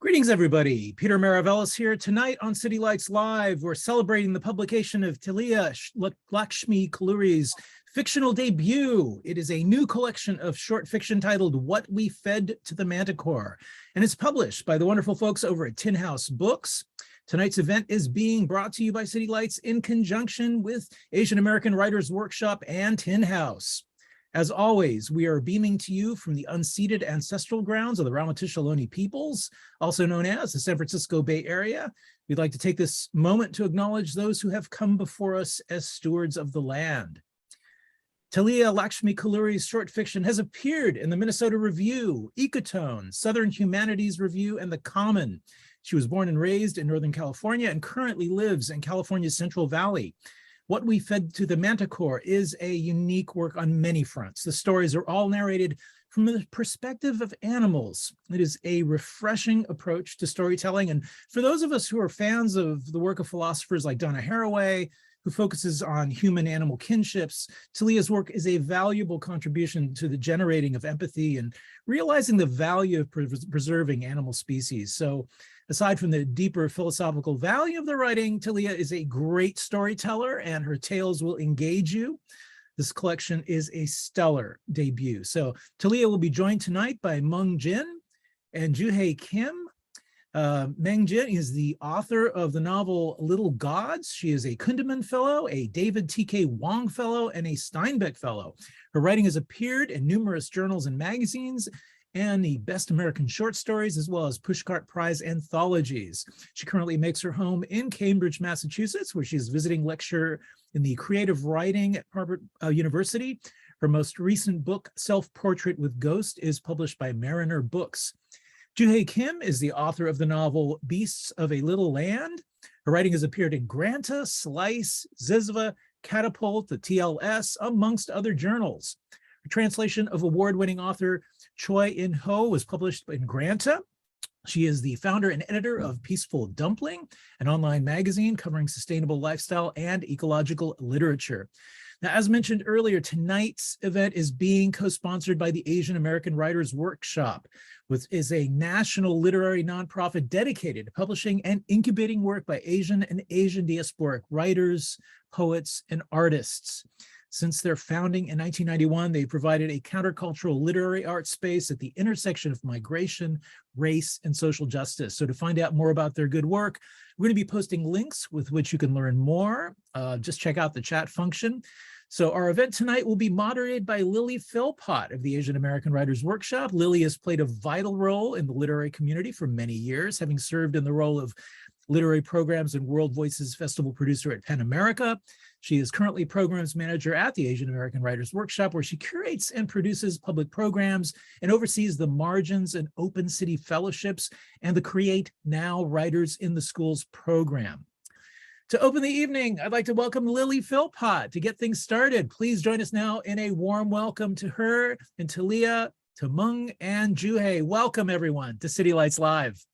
Greetings, everybody. Peter Maravellis here. Tonight on City Lights Live, we're celebrating the publication of Talia Lakshmi Kolluri's fictional debut. It is a new collection of short fiction titled What We Fed to the Manticore, and it's published by the wonderful folks over at Tin House Books. Tonight's event is being brought to you by City Lights in conjunction with Asian American Writers Workshop and Tin House. As always, we are beaming to you from the unceded ancestral grounds of the Ramaytush Ohlone peoples, also known as the San Francisco Bay Area. We'd like to take this moment to acknowledge those who have come before us as stewards of the land. Talia Lakshmi Kolluri's short fiction has appeared in the Minnesota Review, Ecotone, Southern Humanities Review, and The Common. She was born and raised in Northern California and currently lives in California's Central Valley. What We Fed to the Manticore is a unique work on many fronts. The stories are all narrated from the perspective of animals. It is a refreshing approach to storytelling. And for those of us who are fans of the work of philosophers like Donna Haraway, who focuses on human-animal kinships, Talia's work is a valuable contribution to the generating of empathy and realizing the value of preserving animal species. So aside from the deeper philosophical value of the writing, Talia is a great storyteller and her tales will engage you. This collection is a stellar debut. So Talia will be joined tonight by Meng Jin and Juhea Kim. Meng Jin is the author of the novel Little Gods. She is a Kundiman Fellow, a David T.K. Wong Fellow, and a Steinbeck Fellow. Her writing has appeared in numerous journals and magazines, and the Best American Short Stories, as well as Pushcart Prize anthologies. She currently makes her home in Cambridge, Massachusetts, where she is visiting lecturer in the creative writing at Harvard University. Her most recent book, Self-Portrait with Ghost, is published by Mariner Books. Juhea Kim is the author of the novel Beasts of a Little Land. Her writing has appeared in Granta, Slice, Zizva, Catapult, the TLS, amongst other journals. Her translation of award-winning author Choi In-ho was published in Granta. She is the founder and editor of Peaceful Dumpling, an online magazine covering sustainable lifestyle and ecological literature. Now, as mentioned earlier, tonight's event is being co-sponsored by the Asian American Writers Workshop, which is a national literary nonprofit dedicated to publishing and incubating work by Asian and Asian diasporic writers, poets, and artists. Since their founding in 1991, they provided a countercultural literary art space at the intersection of migration, race, and social justice. So to find out more about their good work, we're going to be posting links with which you can learn more. Just check out the chat function. So our event tonight will be moderated by Lily Philpott of the Asian American Writers Workshop. Lily has played a vital role in the literary community for many years, having served in the role of literary programs and World Voices Festival producer at PEN America. She is currently programs manager at the Asian American Writers Workshop, where she curates and produces public programs and oversees the Margins and Open City Fellowships and the Create Now Writers in the Schools program. To open the evening, I'd like to welcome Lily Philpott. To get things started, please join us now in a warm welcome to her and Talia, to Meng and Juhea. Welcome, everyone, to City Lights Live.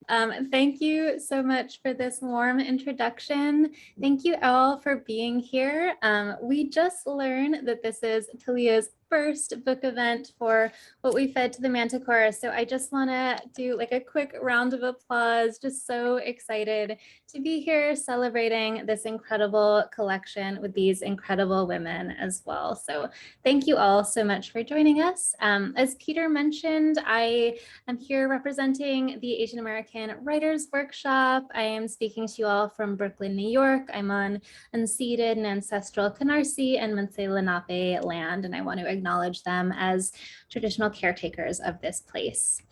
Thank you so much for this warm introduction. Thank you all for being here. We just learned that this is Talia's first book event for What We Fed to the Manticore. So I just want to do like a quick round of applause. Just so excited to be here celebrating this incredible collection with these incredible women as well. So thank you all so much for joining us. As Peter mentioned, I am here representing the Asian American Writers Workshop. I am speaking to you all from Brooklyn, New York. I'm on unceded and ancestral Canarsie and Munsee Lenape land, and I want to acknowledge them as traditional caretakers of this place.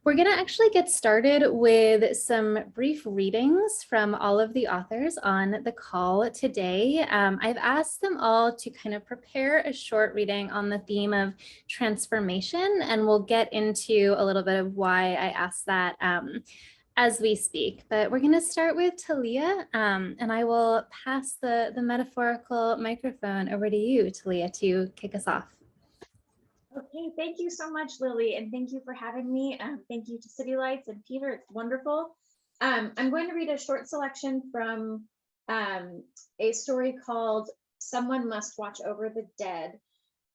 We're going to actually get started with some brief readings from all of the authors on the call today. I've asked them all to kind of prepare a short reading on the theme of transformation, and we'll get into a little bit of why I asked that as we speak. But we're going to start with Talia, and I will pass the metaphorical microphone over to you, Talia, to kick us off. Okay, thank you so much, Lily, and thank you for having me. Thank you to City Lights and Peter, it's wonderful. I'm going to read a short selection from a story called Someone Must Watch Over the Dead.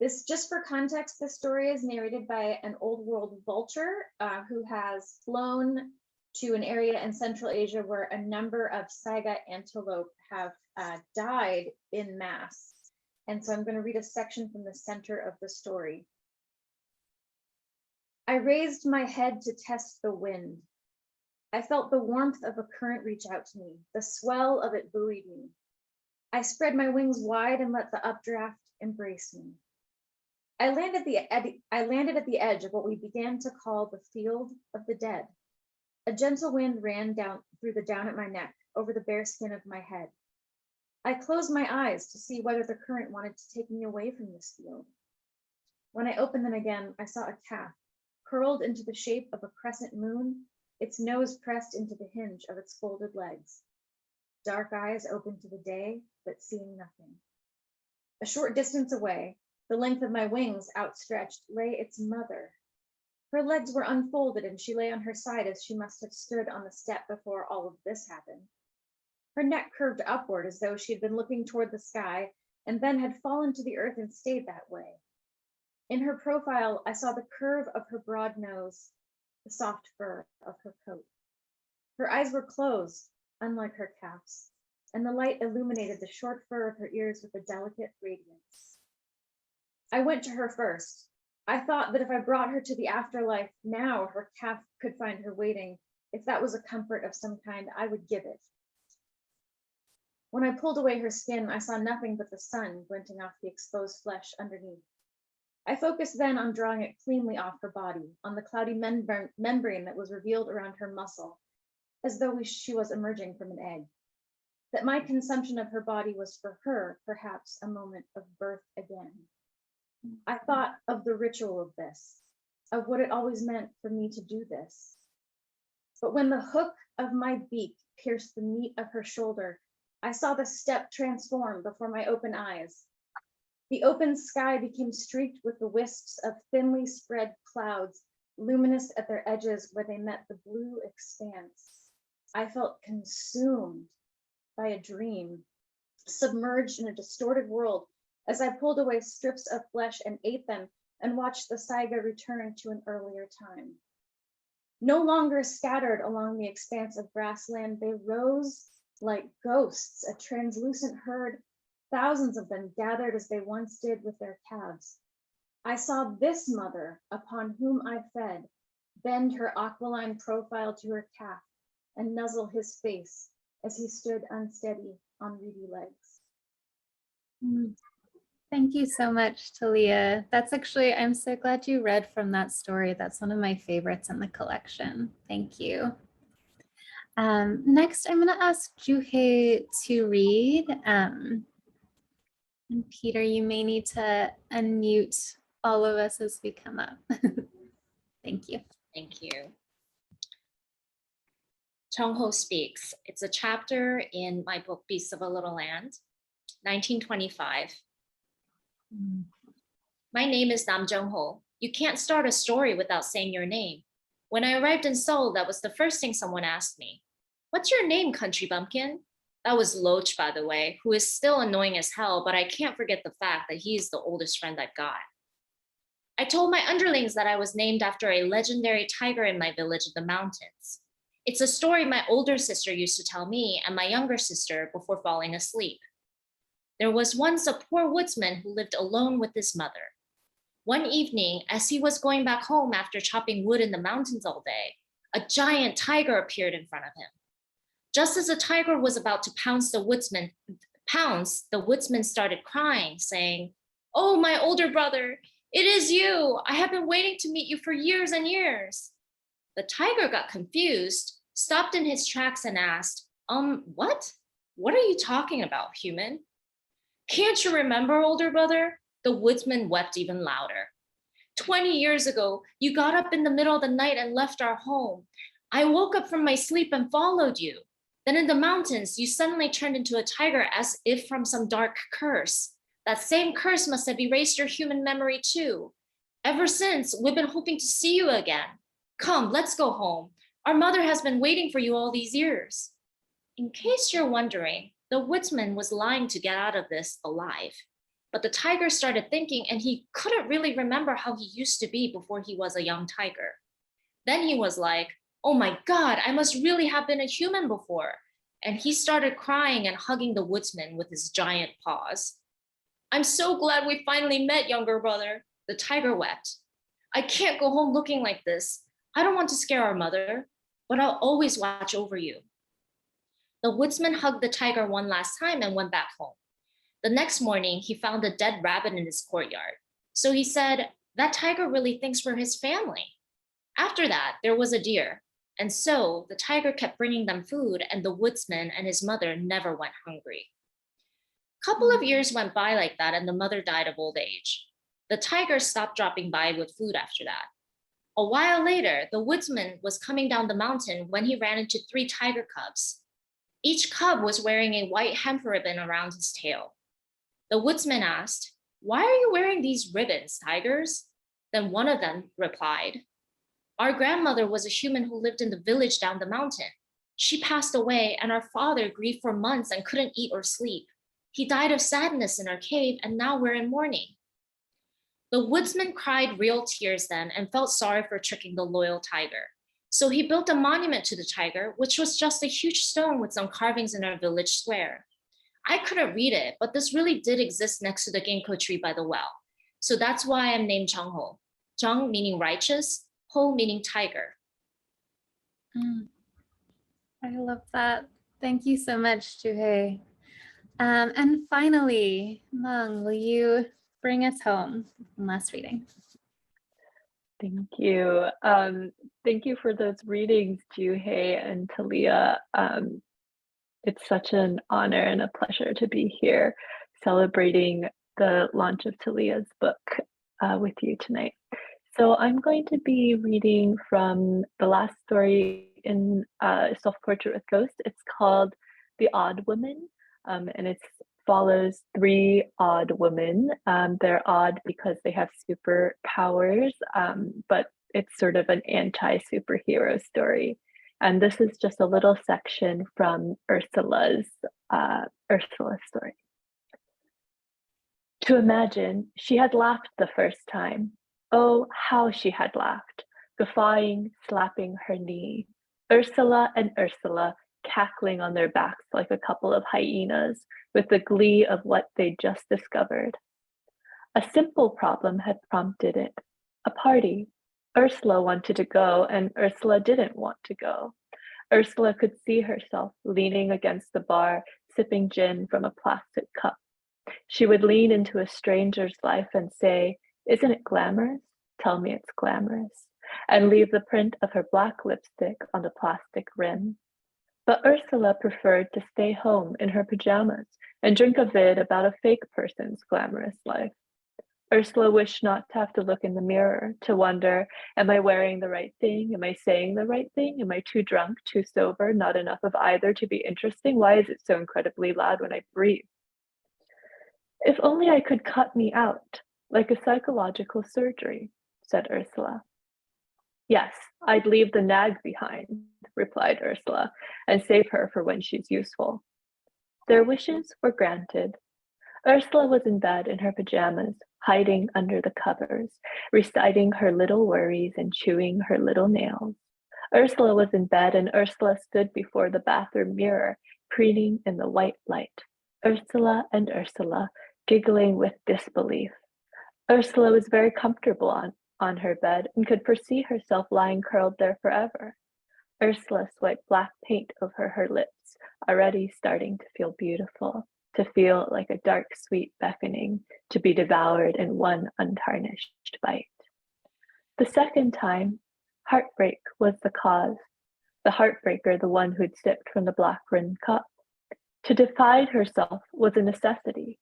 This, just for context, this story is narrated by an old world vulture who has flown to an area in Central Asia where a number of saiga antelope have died in mass. And so I'm going to read a section from the center of the story. I raised my head to test the wind. I felt the warmth of a current reach out to me. The swell of it buoyed me. I spread my wings wide and let the updraft embrace me. I landed at the edge of what we began to call the field of the dead. A gentle wind ran down through the down at my neck, over the bare skin of my head. I closed my eyes to see whether the current wanted to take me away from this field. When I opened them again, I saw a calf, curled into the shape of a crescent moon, its nose pressed into the hinge of its folded legs. Dark eyes open to the day, but seeing nothing. A short distance away, the length of my wings outstretched, lay its mother. Her legs were unfolded and she lay on her side as she must have stood on the step before all of this happened. Her neck curved upward as though she had been looking toward the sky and then had fallen to the earth and stayed that way. In her profile, I saw the curve of her broad nose, the soft fur of her coat. Her eyes were closed, unlike her calf's, and the light illuminated the short fur of her ears with a delicate radiance. I went to her first. I thought that if I brought her to the afterlife now, her calf could find her waiting. If that was a comfort of some kind, I would give it. When I pulled away her skin, I saw nothing but the sun glinting off the exposed flesh underneath. I focused then on drawing it cleanly off her body, on the cloudy membrane that was revealed around her muscle, as though she was emerging from an egg. That my consumption of her body was for her, perhaps, a moment of birth again. I thought of the ritual of this, of what it always meant for me to do this. But when the hook of my beak pierced the meat of her shoulder, I saw the steppe transform before my open eyes. The open sky became streaked with the wisps of thinly spread clouds, luminous at their edges where they met the blue expanse. I felt consumed by a dream, submerged in a distorted world as I pulled away strips of flesh and ate them and watched the saiga return to an earlier time. No longer scattered along the expanse of grassland, they rose like ghosts, a translucent herd, thousands of them gathered as they once did with their calves. I saw this mother upon whom I fed bend her aquiline profile to her calf and nuzzle his face as he stood unsteady on reedy legs. Thank you so much, Talia. That's actually, I'm so glad you read from that story. That's one of my favorites in the collection. Thank you. Next, I'm going to ask Juhea to read. And Peter, you may need to unmute all of us as we come up. Thank you. Thank you. Chongho Speaks. It's a chapter in my book, Beasts of a Little Land, 1925. My name is Nam Jung-ho. You can't start a story without saying your name. When I arrived in Seoul, that was the first thing someone asked me. What's your name, country bumpkin? That was Loach, by the way, who is still annoying as hell, but I can't forget the fact that he's the oldest friend I've got. I told my underlings that I was named after a legendary tiger in my village in the mountains. It's a story my older sister used to tell me and my younger sister before falling asleep. There was once a poor woodsman who lived alone with his mother. One evening, as he was going back home after chopping wood in the mountains all day, a giant tiger appeared in front of him. Just as the tiger was about to pounce, the woodsman started crying, saying, "Oh, my older brother, it is you. I have been waiting to meet you for years and years." The tiger got confused, stopped in his tracks and asked, what? What are you talking about, human? Can't you remember, older brother? The woodsman wept even louder. 20 years ago, you got up in the middle of the night and left our home. I woke up from my sleep and followed you. Then in the mountains, you suddenly turned into a tiger as if from some dark curse. That same curse must have erased your human memory too. Ever since, we've been hoping to see you again. Come, let's go home. Our mother has been waiting for you all these years. In case you're wondering, the woodsman was lying to get out of this alive. But the tiger started thinking, and he couldn't really remember how he used to be before he was a young tiger. Then he was like, oh my God, I must really have been a human before. And he started crying and hugging the woodsman with his giant paws. I'm so glad we finally met, younger brother, the tiger wept. I can't go home looking like this. I don't want to scare our mother, but I'll always watch over you. The woodsman hugged the tiger one last time and went back home. The next morning, he found a dead rabbit in his courtyard. So he said, that tiger really thinks we're his family. After that, there was a deer. And so the tiger kept bringing them food, and the woodsman and his mother never went hungry. A couple of years went by like that, and the mother died of old age. The tiger stopped dropping by with food after that. A while later, the woodsman was coming down the mountain when he ran into 3 tiger cubs. Each cub was wearing a white hemp ribbon around his tail. The woodsman asked, why are you wearing these ribbons, tigers? Then one of them replied, our grandmother was a human who lived in the village down the mountain. She passed away, and our father grieved for months and couldn't eat or sleep. He died of sadness in our cave, and now we're in mourning. The woodsman cried real tears then and felt sorry for tricking the loyal tiger. So he built a monument to the tiger, which was just a huge stone with some carvings in our village square. I couldn't read it, but this really did exist next to the ginkgo tree by the well. So that's why I'm named Jung-ho. Jung meaning righteous, Ho meaning tiger. I love that. Thank you so much, Juhea. And finally, Meng, will you bring us home? Last reading. Thank you. Thank you for those readings, Juhea and Talia. It's such an honor and a pleasure to be here celebrating the launch of Talia's book with you tonight. So I'm going to be reading from the last story in Self-Portrait with Ghost. It's called The Odd Woman, and it follows 3 odd women. They're odd because they have superpowers, but it's sort of an anti-superhero story. And this is just a little section from Ursula's story. To imagine she had laughed the first time. Oh, how she had laughed, guffawing, slapping her knee. Ursula and Ursula cackling on their backs like a couple of hyenas with the glee of what they'd just discovered. A simple problem had prompted it, a party. Ursula wanted to go and Ursula didn't want to go. Ursula could see herself leaning against the bar, sipping gin from a plastic cup. She would lean into a stranger's life and say, isn't it glamorous? Tell me it's glamorous. And leave the print of her black lipstick on the plastic rim. But Ursula preferred to stay home in her pajamas and drink a vid about a fake person's glamorous life. Ursula wished not to have to look in the mirror, to wonder, am I wearing the right thing? Am I saying the right thing? Am I too drunk, too sober, not enough of either to be interesting? Why is it so incredibly loud when I breathe? If only I could cut me out, like a psychological surgery, said Ursula. Yes, I'd leave the nag behind, replied Ursula, and save her for when she's useful. Their wishes were granted. Ursula was in bed in her pajamas, hiding under the covers, reciting her little worries and chewing her little nails. Ursula was in bed and Ursula stood before the bathroom mirror, preening in the white light. Ursula and Ursula, giggling with disbelief. Ursula was very comfortable on her bed and could foresee herself lying curled there forever. Ursula swiped black paint over her lips, already starting to feel beautiful, to feel like a dark, sweet beckoning to be devoured in one untarnished bite. The second time, heartbreak was the cause, the heartbreaker the one who'd sipped from the black-rimmed cup. To divide herself was a necessity.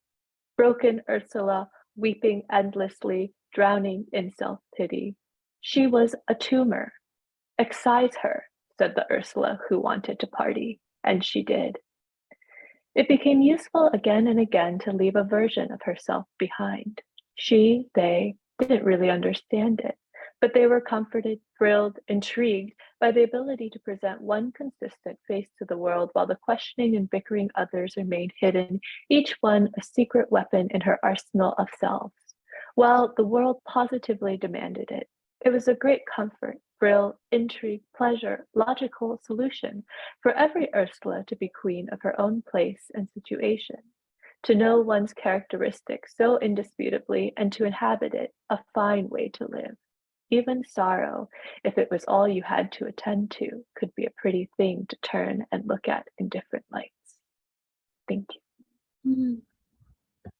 Broken Ursula, weeping endlessly, drowning in self-pity. She was a tumor. Excise her, said the Ursula who wanted to party, and she did. It became useful again and again to leave a version of herself behind. They didn't really understand it, But they were comforted, thrilled, intrigued by the ability to present one consistent face to the world while the questioning and bickering others remained hidden, each one a secret weapon in her arsenal of selves. Well, the world positively demanded it. It was a great comfort, thrill, intrigue, pleasure, logical solution for every Ursula to be queen of her own place and situation, to know one's characteristics so indisputably and to inhabit it, a fine way to live. Even sorrow, if it was all you had to attend to, could be a pretty thing to turn and look at in different lights. Thank you. Mm.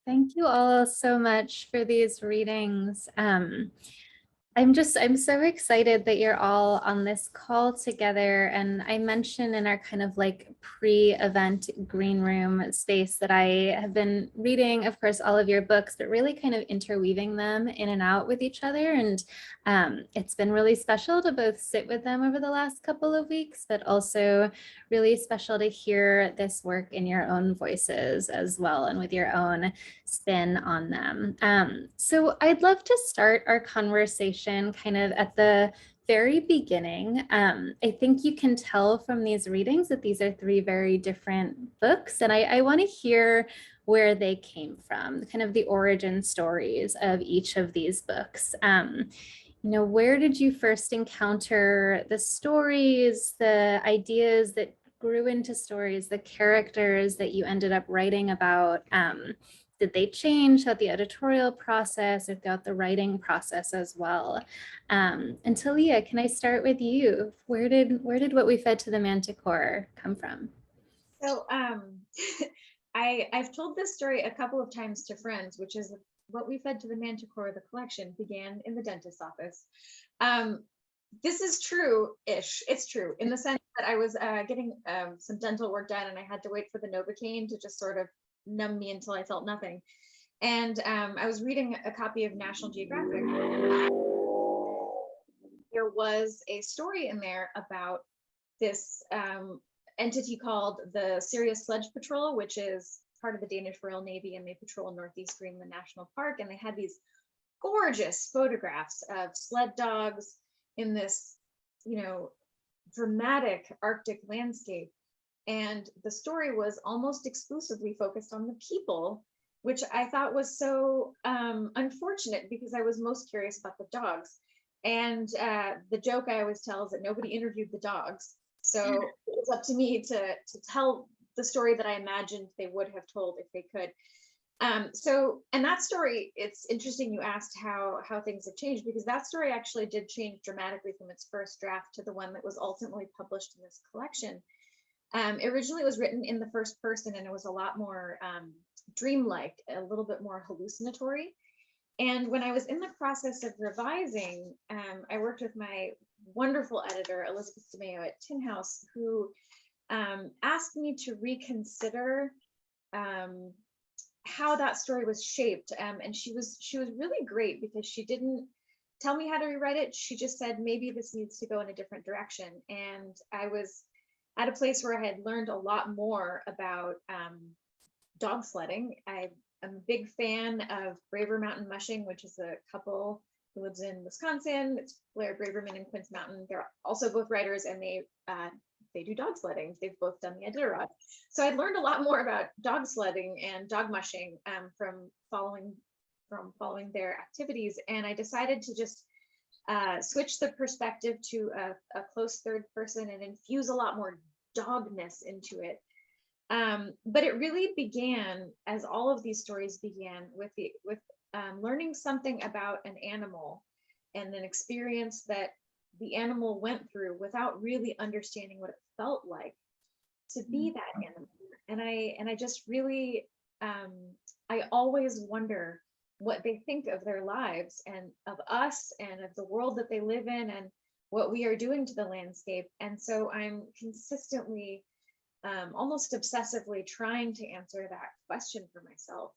Thank you all so much for these readings. I'm so excited that you're all on this call together. And I mentioned in our kind of like pre-event green room space that I have been reading, of course, all of your books, but really kind of interweaving them in and out with each other. And it's been really special to both sit with them over the last couple of weeks, but also really special to hear this work in your own voices as well and with your own spin on them. So I'd love to start our conversation kind of at the very beginning. I think you can tell from these readings that these are three very different books, and I want to hear where they came from, kind of the origin stories of each of these books. Where did you first encounter the stories, the ideas that grew into stories, the characters that you ended up writing about? Did they change throughout the editorial process or throughout the writing process as well? And Talia, can I start with you? Where did what we fed to the Manticore come from? So I've told this story a couple of times to friends, which is what we fed to the Manticore, the collection began in the dentist's office. This is true-ish. It's true in the sense that I was getting some dental work done and I had to wait for the Novocaine to just sort of numb me until I felt nothing. And I was reading a copy of National Geographic. There was a story in there about this entity called the Sirius Sledge Patrol, which is part of the Danish Royal Navy, and they patrol Northeast Greenland National Park. And they had these gorgeous photographs of sled dogs in this, dramatic Arctic landscape. And the story was almost exclusively focused on the people, which I thought was so unfortunate because I was most curious about the dogs. And the joke I always tell is that nobody interviewed the dogs. So it was up to me to tell the story that I imagined they would have told if they could. And that story, it's interesting you asked how things have changed, because that story actually did change dramatically from its first draft to the one that was ultimately published in this collection. Originally it was written in the first person, and it was a lot more dreamlike, a little bit more hallucinatory. And when I was in the process of revising, I worked with my wonderful editor, Elizabeth DeMeo at Tin House, who asked me to reconsider how that story was shaped. And she was really great, because she didn't tell me how to rewrite it. She just said, maybe this needs to go in a different direction. And I was at a place where I had learned a lot more about dog sledding. I'm a big fan of Braver Mountain Mushing, which is a couple who lives in Wisconsin. It's Blair Braverman and Quince Mountain. They're also both writers, and they do dog sledding. They've both done the Iditarod. So I learned a lot more about dog sledding and dog mushing from following their activities. And I decided to just switch the perspective to a close third person and infuse a lot more dogness into it. But it really began, as all of these stories began, with learning something about an animal and an experience that the animal went through without really understanding what it felt like to be that animal. And I just really, I always wonder what they think of their lives and of us and of the world that they live in and what we are doing to the landscape. And so I'm consistently, almost obsessively trying to answer that question for myself.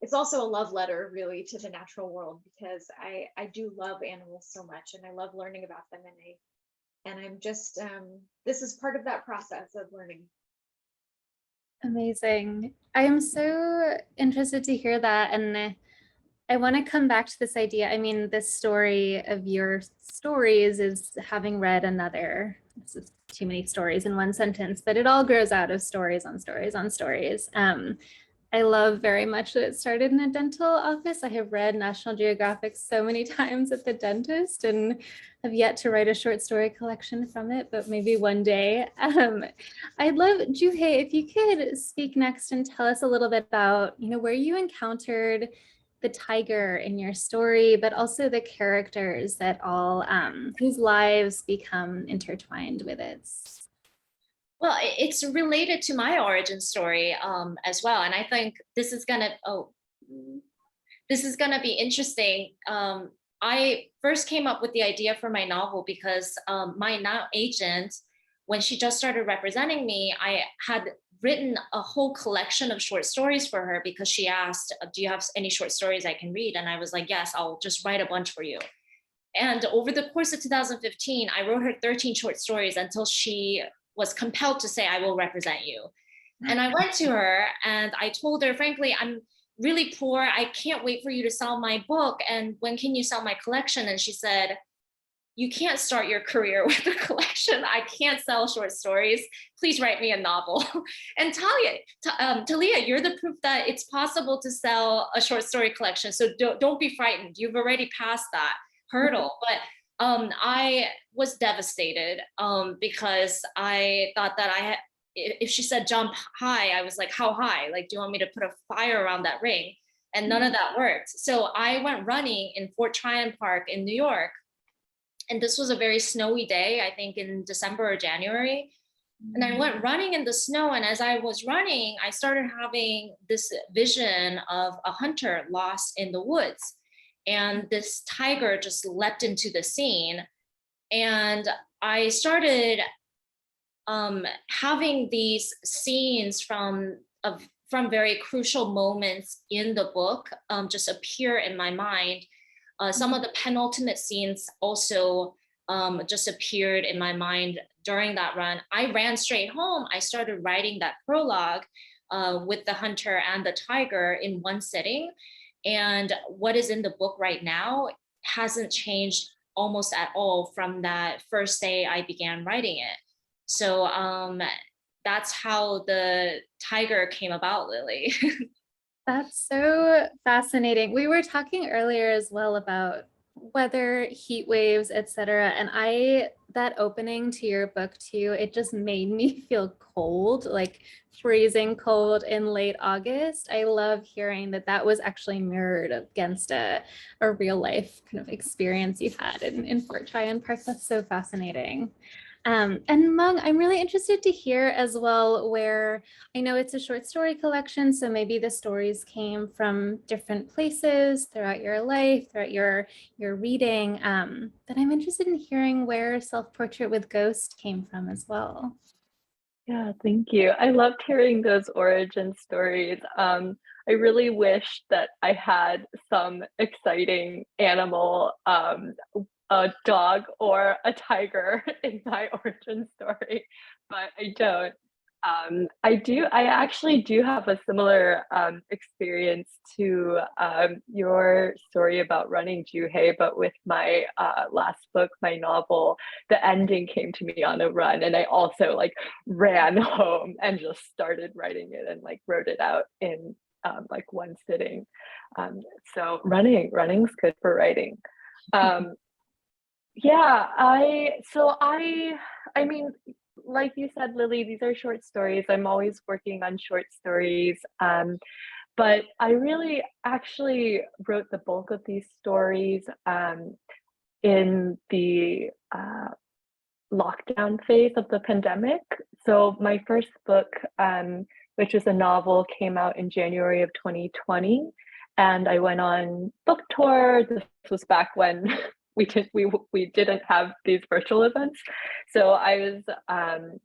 It's also a love letter, really, to the natural world, because I do love animals so much, and I love learning about them, and I'm just, this is part of that process of learning. Amazing. I am so interested to hear that. And I want to come back to this idea. I mean, this story of your stories is having read another, this is too many stories in one sentence, but it all grows out of stories on stories on stories. I love very much that it started in a dental office. I have read National Geographic so many times at the dentist and have yet to write a short story collection from it, but maybe one day. I'd love, Juhei, if you could speak next and tell us a little bit about, where you encountered the tiger in your story, but also the characters that all, whose lives become intertwined with its. Well, it's related to my origin story as well, and I think this is gonna be interesting. I first came up with the idea for my novel because my now agent, when she just started representing me, I had written a whole collection of short stories for her because she asked, "Do you have any short stories I can read?" And I was like, "Yes, I'll just write a bunch for you." And over the course of 2015, I wrote her 13 short stories until she was compelled to say, "I will represent you." And I went to her and I told her, frankly, "I'm really poor. I can't wait for you to sell my book. And when can you sell my collection?" And she said, "You can't start your career with a collection. I can't sell short stories. Please write me a novel." And Talia, you're the proof that it's possible to sell a short story collection. So don't be frightened. You've already passed that hurdle. But I was devastated because I thought that if she said jump high, I was like, "How high? Like, do you want me to put a fire around that ring?" And none of that worked. So I went running in Fort Tryon Park in New York. And this was a very snowy day, I think in December or January. And I went running in the snow. And as I was running, I started having this vision of a hunter lost in the woods. And this tiger just leapt into the scene. And I started having these scenes from very crucial moments in the book just appear in my mind. Some of the penultimate scenes also just appeared in my mind during that run. I ran straight home. I started writing that prologue with the hunter and the tiger in one sitting. And what is in the book right now hasn't changed almost at all from that first day I began writing it. So that's how the tiger came about, Lily. That's so fascinating. We were talking earlier as well about weather, heat waves, etc. And that opening to your book too, it just made me feel cold, like freezing cold in late August. I love hearing that was actually mirrored against a real life kind of experience you've had in Fort Tryon Park. That's so fascinating. And Meng, I'm really interested to hear as well, where I know it's a short story collection, so maybe the stories came from different places throughout your life, throughout your reading, but I'm interested in hearing where Self-Portrait with Ghost came from as well. Yeah, thank you. I loved hearing those origin stories. I really wish that I had some exciting animal, a dog or a tiger in my origin story, but I don't. I actually do have a similar experience to your story about running, Juhei, but with my last book, my novel, the ending came to me on a run, and I also like ran home and just started writing it and like wrote it out in like one sitting. So running's good for writing. Yeah, I mean, like you said, Lily, these are short stories. I'm always working on short stories. But I really actually wrote the bulk of these stories in the lockdown phase of the pandemic. So my first book, which is a novel, came out in January of 2020. And I went on book tour. This was back when we didn't have these virtual events. So I was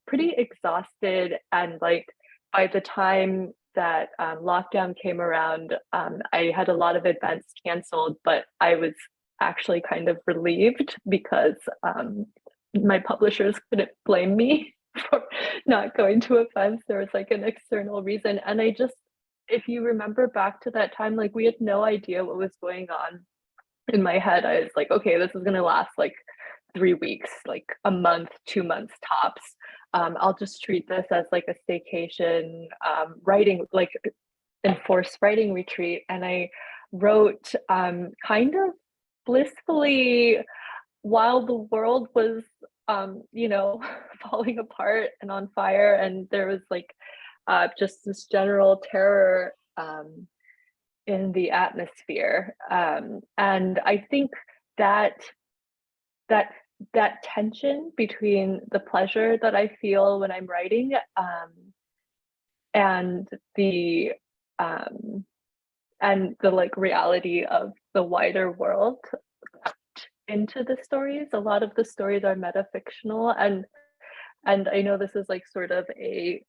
pretty exhausted, and like by the time that lockdown came around, I had a lot of events canceled, but I was actually kind of relieved because my publishers couldn't blame me for not going to events. There was like an external reason, and I just if you remember back to that time, like we had no idea what was going on. In my head, I was like, okay, this is gonna last like 3 weeks, like a month, 2 months tops. I'll just treat this as like a staycation, writing, like enforced writing retreat. And I wrote kind of blissfully while the world was, you know, falling apart and on fire. And there was like just this general terror in the atmosphere. And I think that that that tension between the pleasure that I feel when I'm writing and the like reality of the wider world into the stories. A lot of the stories are metafictional, and I know this is like sort of a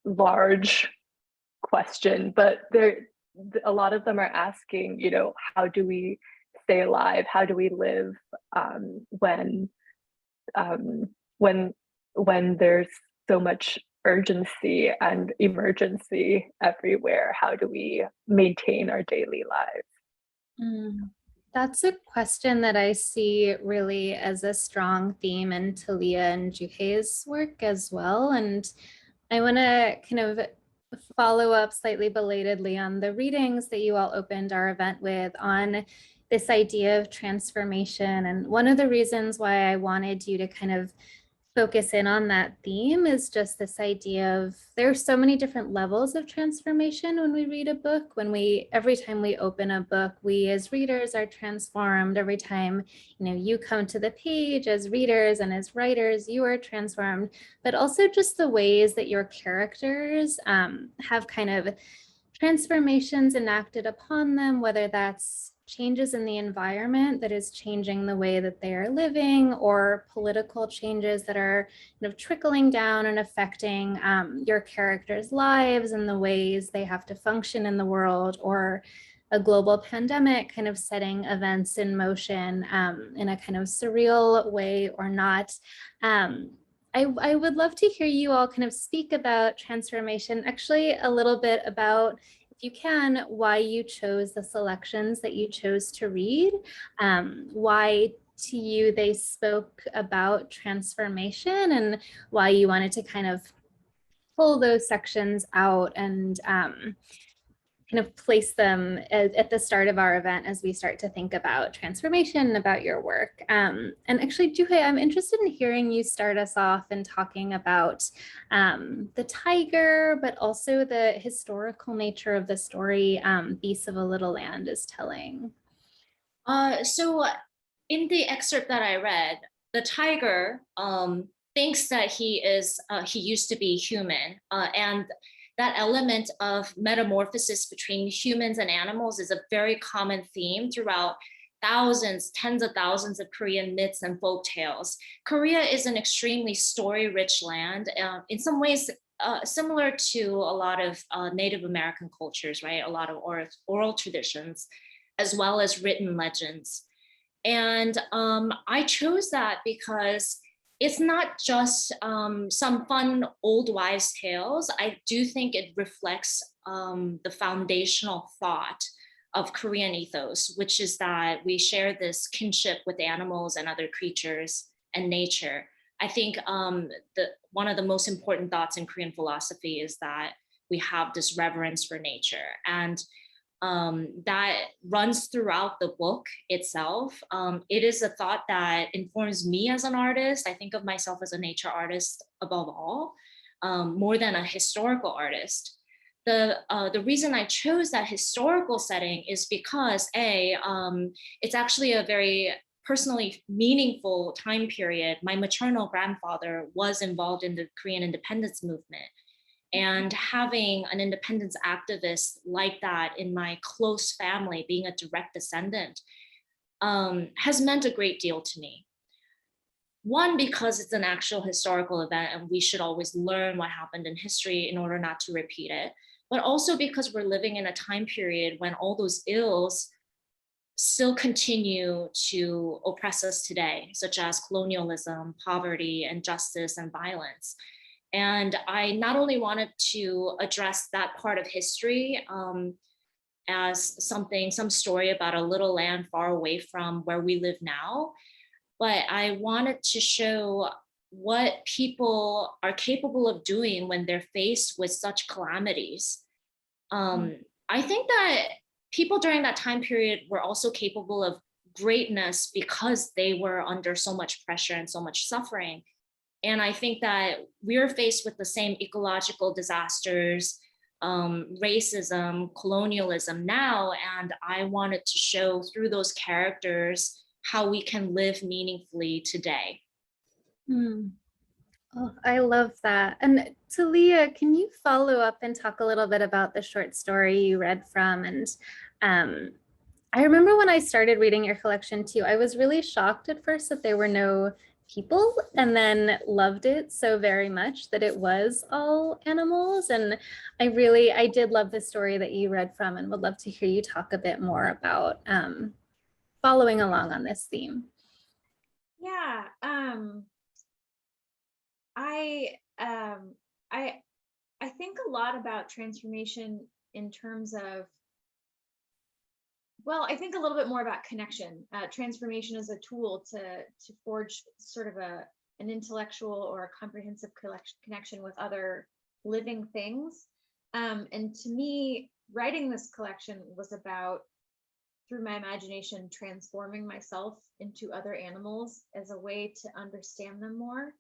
large question, but a lot of them are asking, you know, how do we stay alive? How do we live when there's so much urgency and emergency everywhere? How do we maintain our daily lives? That's a question that I see really as a strong theme in Talia and Juhea's work as well. And I want to kind of follow up slightly belatedly on the readings that you all opened our event with on this idea of transformation. And one of the reasons why I wanted you to kind of focus in on that theme is just this idea of there are so many different levels of transformation when we read a book. Every time we open a book, we as readers are transformed. Every time, you know, you come to the page as readers and as writers, you are transformed, but also just the ways that your characters have kind of transformations enacted upon them, whether that's changes in the environment that is changing the way that they are living, or political changes that are kind of trickling down and affecting your characters' lives and the ways they have to function in the world, or a global pandemic kind of setting events in motion in a kind of surreal way or not. I would love to hear you all kind of speak about transformation, actually a little bit about, if you can, why you chose the selections that you chose to read, why to you they spoke about transformation, and why you wanted to kind of pull those sections out and kind of place them at the start of our event as we start to think about transformation and about your work. And actually, Juhea, I'm interested in hearing you start us off in talking about the tiger, but also the historical nature of the story Beasts of a Little Land is telling. So in the excerpt that I read, the tiger thinks that he used to be human, and that element of metamorphosis between humans and animals is a very common theme throughout thousands, tens of thousands of Korean myths and folk tales. Korea is an extremely story-rich land, in some ways similar to a lot of Native American cultures, right? A lot of oral traditions, as well as written legends. And I chose that because it's not just some fun old wives' tales. I do think it reflects the foundational thought of Korean ethos, which is that we share this kinship with animals and other creatures and nature. I think one of the most important thoughts in Korean philosophy is that we have this reverence for nature, and that runs throughout the book itself. It is a thought that informs me as an artist. I think of myself as a nature artist above all, more than a historical artist. The reason I chose that historical setting is because it's actually a very personally meaningful time period. My maternal grandfather was involved in the Korean independence movement. And having an independence activist like that in my close family, being a direct descendant, has meant a great deal to me. One, because it's an actual historical event and we should always learn what happened in history in order not to repeat it. But also because we're living in a time period when all those ills still continue to oppress us today, such as colonialism, poverty, injustice, and violence. And I not only wanted to address that part of history as some story about a little land far away from where we live now, but I wanted to show what people are capable of doing when they're faced with such calamities. I think that people during that time period were also capable of greatness because they were under so much pressure and so much suffering. And I think that we're faced with the same ecological disasters, racism, colonialism now, and I wanted to show through those characters how we can live meaningfully today. Oh, I love that. And Talia, can you follow up and talk a little bit about the short story you read from? And I remember when I started reading your collection too, I was really shocked at first that there were no people, and then loved it so very much that it was all animals. And I did love the story that you read from, and would love to hear you talk a bit more about following along on this theme. Yeah, I think a lot about transformation in terms of, well, I think a little bit more about connection. Transformation is a tool to forge sort of an intellectual or a comprehensive connection with other living things. And to me, writing this collection was about, through my imagination, transforming myself into other animals as a way to understand them more.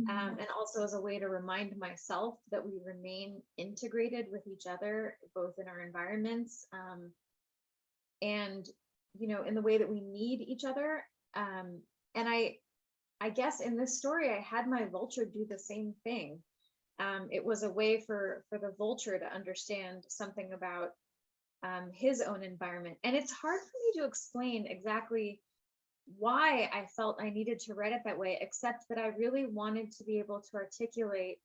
And also as a way to remind myself that we remain integrated with each other, both in our environments, and, you know, in the way that we need each other. And I guess in this story, I had my vulture do the same thing. It was a way for the vulture to understand something about his own environment. And it's hard for me to explain exactly why I felt I needed to write it that way, except that I really wanted to be able to articulate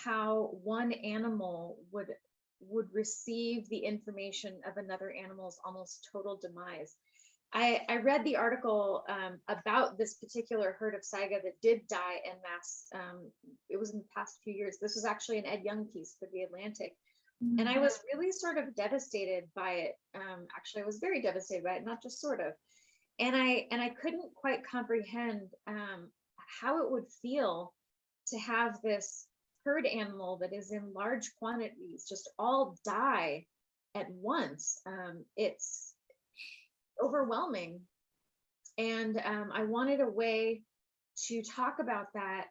how one animal would receive the information of another animal's almost total demise. I read the article about this particular herd of saiga that did die en masse. It was in the past few years. This was actually an Ed Young piece for The Atlantic. And I was really sort of devastated by it. Actually, I was very devastated by it, not just sort of. And I couldn't quite comprehend how it would feel to have this herd animal that is in large quantities just all die at once. It's overwhelming. And I wanted a way to talk about that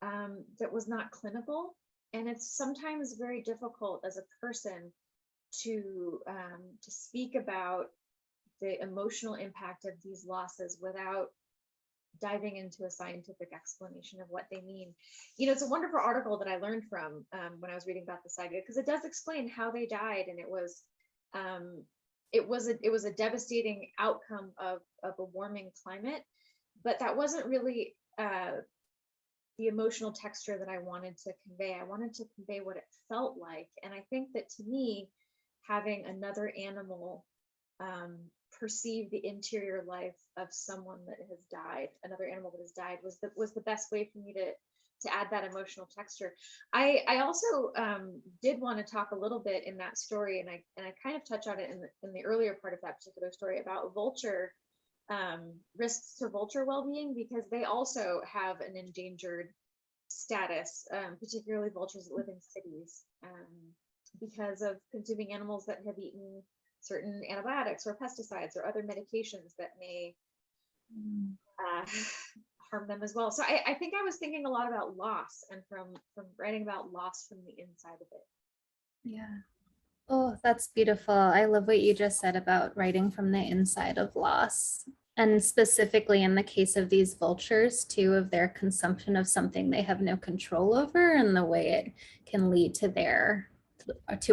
that was not clinical. And it's sometimes very difficult as a person to speak about the emotional impact of these losses without diving into a scientific explanation of what they mean. You know, it's a wonderful article that I learned from when I was reading about the saiga, because it does explain how they died, and it was a devastating outcome of a warming climate, but that wasn't really the emotional texture that I wanted to convey. I wanted to convey what it felt like, and I think that to me, having another animal perceive the interior life of someone that has died, another animal that has died, was the best way for me to add that emotional texture. I also did want to talk a little bit in that story, and I kind of touch on it in the earlier part of that particular story about vulture risks to vulture well-being, because they also have an endangered status, particularly vultures that live in cities, because of consuming animals that have eaten certain antibiotics or pesticides or other medications that may harm them as well. So I think I was thinking a lot about loss, and from writing about loss from the inside of it. Yeah. Oh, that's beautiful. I love what you just said about writing from the inside of loss. And specifically in the case of these vultures too, of their consumption of something they have no control over, and the way it can lead to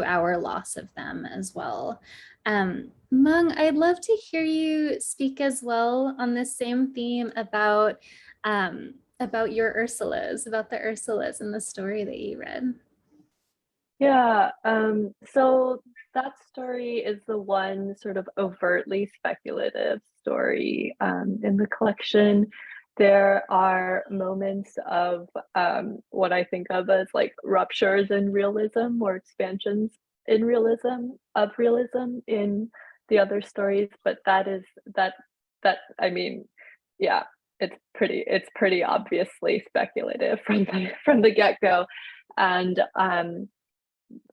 our loss of them as well. Meng, I'd love to hear you speak as well on this same theme about your Ursulas, about the Ursulas in the story that you read. Yeah, so that story is the one sort of overtly speculative story in the collection. there are moments of what I think of as like ruptures in realism or expansions in realism in the other stories, but that I mean, yeah, it's pretty obviously speculative from the get-go. And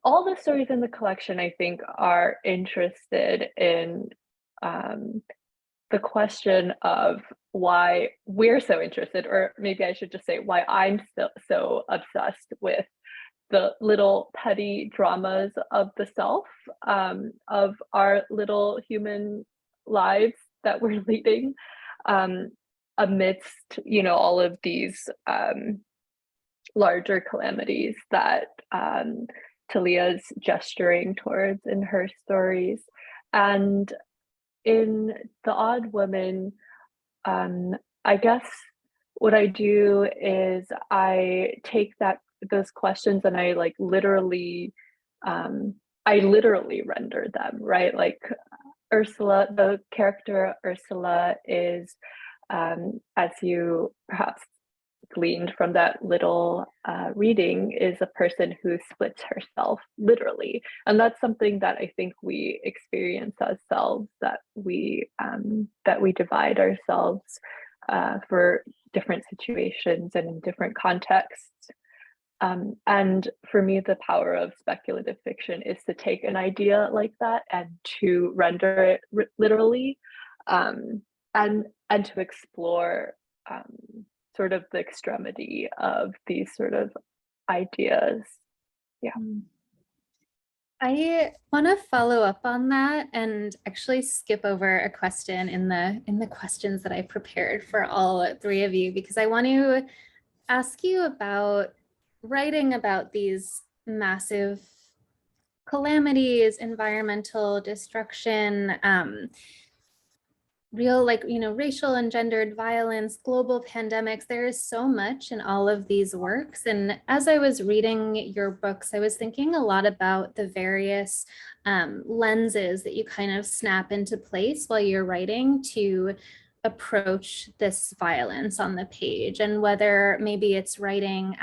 all the stories in the collection, I think, are interested in the question of why we're so interested, or maybe I should just say why I'm still so obsessed with the little petty dramas of the self, of our little human lives that we're leading, amidst, all of these larger calamities that Talia's gesturing towards in her stories. And in The Odd Woman, I guess what I do is I take those questions and I literally render them, right? Like Ursula, the character Ursula is, as you perhaps gleaned from that little reading, is a person who splits herself literally, and that's something that I think we experience ourselves, that we divide ourselves for different situations and in different contexts. And for me, the power of speculative fiction is to take an idea like that and to render it literally, and to explore sort of the extremity of these sort of ideas. Yeah. I want to follow up on that and actually skip over a question in the questions that I prepared for all three of you, because I want to ask you about writing about these massive calamities, environmental destruction, real racial and gendered violence, global pandemics. There is so much in all of these works. And as I was reading your books, I was thinking a lot about the various lenses that you kind of snap into place while you're writing to approach this violence on the page, and whether maybe it's writing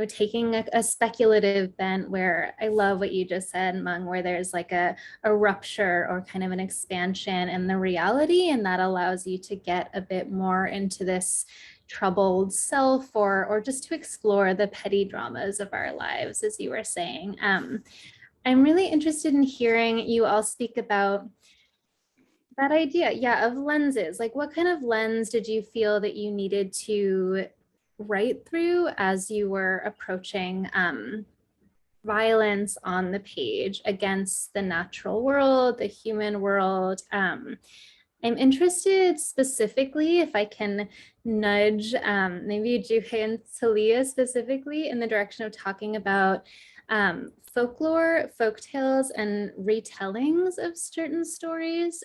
taking a speculative bent, where I love what you just said, Meng, where there's like a rupture or kind of an expansion in the reality, and that allows you to get a bit more into this troubled self, or just to explore the petty dramas of our lives, as you were saying. I'm really interested in hearing you all speak about that idea, of lenses. Like, what kind of lens did you feel that you needed to write through as you were approaching violence on the page against the natural world, the human world? I'm interested specifically, if I can nudge maybe Juhea and Talia specifically in the direction of talking about folklore, folktales, and retellings of certain stories.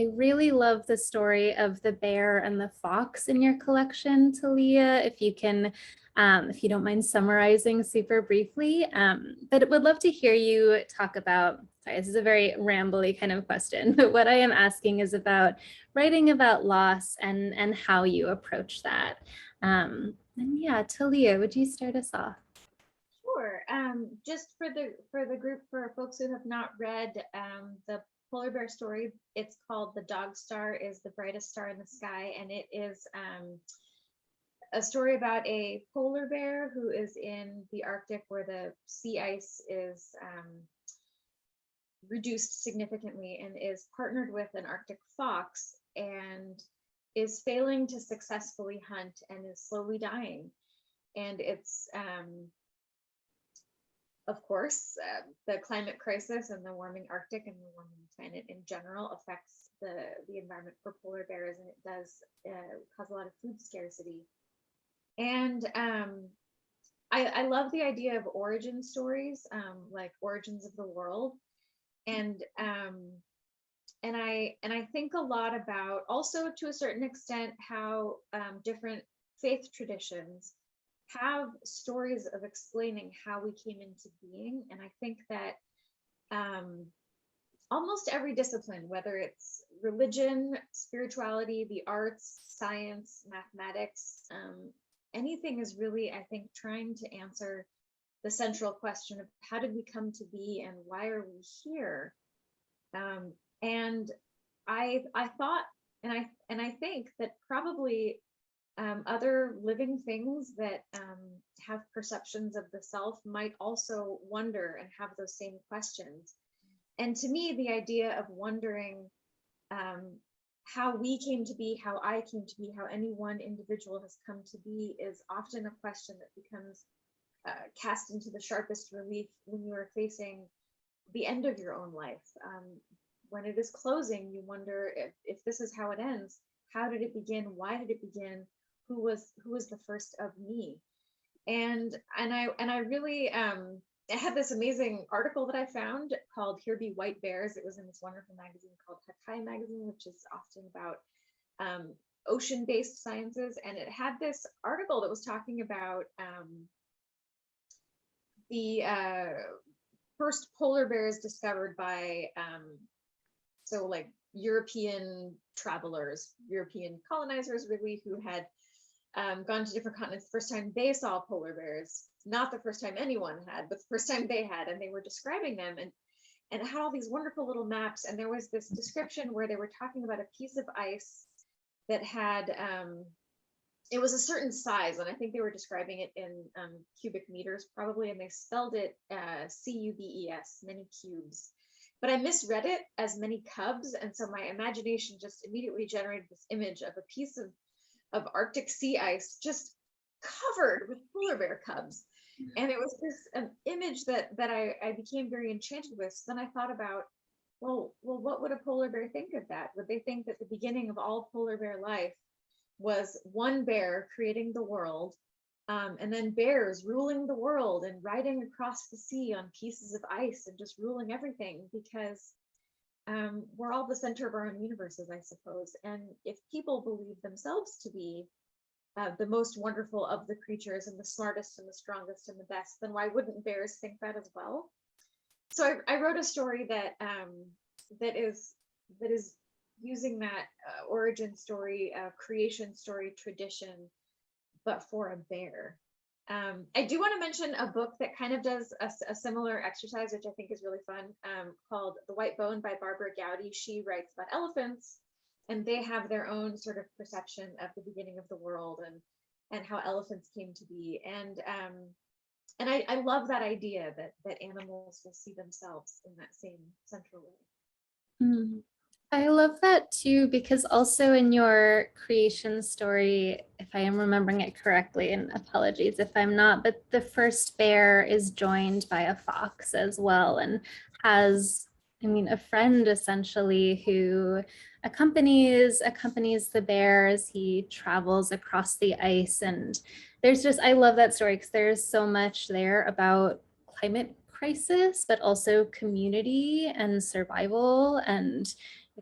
I really love the story of the bear and the fox in your collection, Talia, if you can, if you don't mind summarizing super briefly. But I would love to hear you talk about, sorry, this is a very rambly kind of question, but what I am asking is about writing about loss and how you approach that. And yeah, Talia, would you start us off? Sure. Just for the group, for folks who have not read the polar bear story, it's called The Dog Star is the Brightest Star in the Sky, and it is a story about a polar bear who is in the Arctic, where the sea ice is reduced significantly, and is partnered with an Arctic fox and is failing to successfully hunt and is slowly dying. And it's of course, the climate crisis and the warming Arctic and the warming planet in general affects the environment for polar bears, and it does cause a lot of food scarcity. And I love the idea of origin stories, like origins of the world, and I think a lot about, also to a certain extent, how different faith traditions have stories of explaining how we came into being. And I think that almost every discipline, whether it's religion, spirituality, the arts, science, mathematics, anything is really, I think, trying to answer the central question of how did we come to be and why are we here? And I thought, and I think that probably other living things that have perceptions of the self might also wonder and have those same questions. And to me, the idea of wondering how we came to be, how I came to be, how any one individual has come to be is often a question that becomes cast into the sharpest relief when you are facing the end of your own life. When it is closing, you wonder if this is how it ends, how did it begin? Why did it begin? Who was the first of me? And I really I had this amazing article that I found called "Here Be White Bears." It was in this wonderful magazine called Hakai magazine, which is often about ocean-based sciences. And it had this article that was talking about the first polar bears discovered by so like European travelers, European colonizers, really, who had gone to different continents. The first time they saw polar bears, not the first time anyone had, but the first time they had, and they were describing them and had all these wonderful little maps. And there was this description where they were talking about a piece of ice that had, it was a certain size, and I think they were describing it in cubic meters probably, and they spelled it C-U-B-E-S, many cubes. But I misread it as many cubs, and so my imagination just immediately generated this image of a piece of Arctic sea ice just covered with polar bear cubs. And it was this image that I became very enchanted with. So then I thought about, well, what would a polar bear think of that? Would they think that the beginning of all polar bear life was one bear creating the world, and then bears ruling the world and riding across the sea on pieces of ice and just ruling everything? Because we're all the center of our own universes, I suppose. And if people believe themselves to be the most wonderful of the creatures and the smartest and the strongest and the best, then why wouldn't bears think that as well? So I wrote a story that that is using that origin story, creation story tradition, but for a bear. I do want to mention a book that kind of does a similar exercise, which I think is really fun, called The White Bone by Barbara Gowdy. She writes about elephants, and they have their own sort of perception of the beginning of the world and how elephants came to be. And I love that idea that animals will see themselves in that same central way. Mm. I love that too, because also in your creation story, if I am remembering it correctly, and apologies if I'm not, but the first bear is joined by a fox as well, and has, a friend essentially who accompanies the bear as he travels across the ice. And there's just, I love that story because there's so much there about climate crisis, but also community and survival and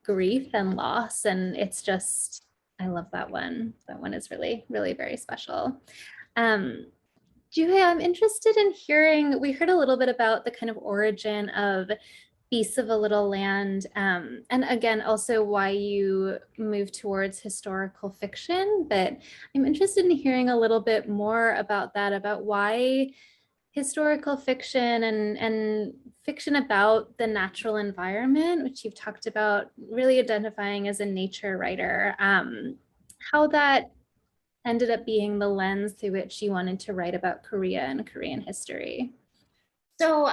grief and loss. And it's just, I love that one. That one is really, really very special. Juhea, I'm interested in hearing, we heard a little bit about the kind of origin of Beasts of a Little Land, and again, also why you move towards historical fiction, but I'm interested in hearing a little bit more about that, about why historical fiction and fiction about the natural environment, which you've talked about really identifying as a nature writer, how that ended up being the lens through which you wanted to write about Korea and Korean history. So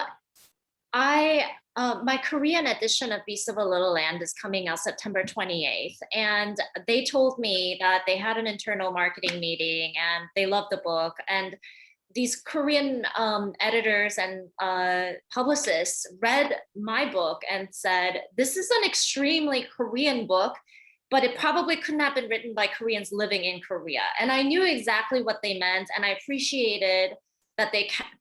my Korean edition of Beasts of a Little Land is coming out September 28th. And they told me that they had an internal marketing meeting and they loved the book. And these Korean editors and publicists read my book and said, this is an extremely Korean book, but it probably couldn't have been written by Koreans living in Korea. And I knew exactly what they meant, and I appreciated that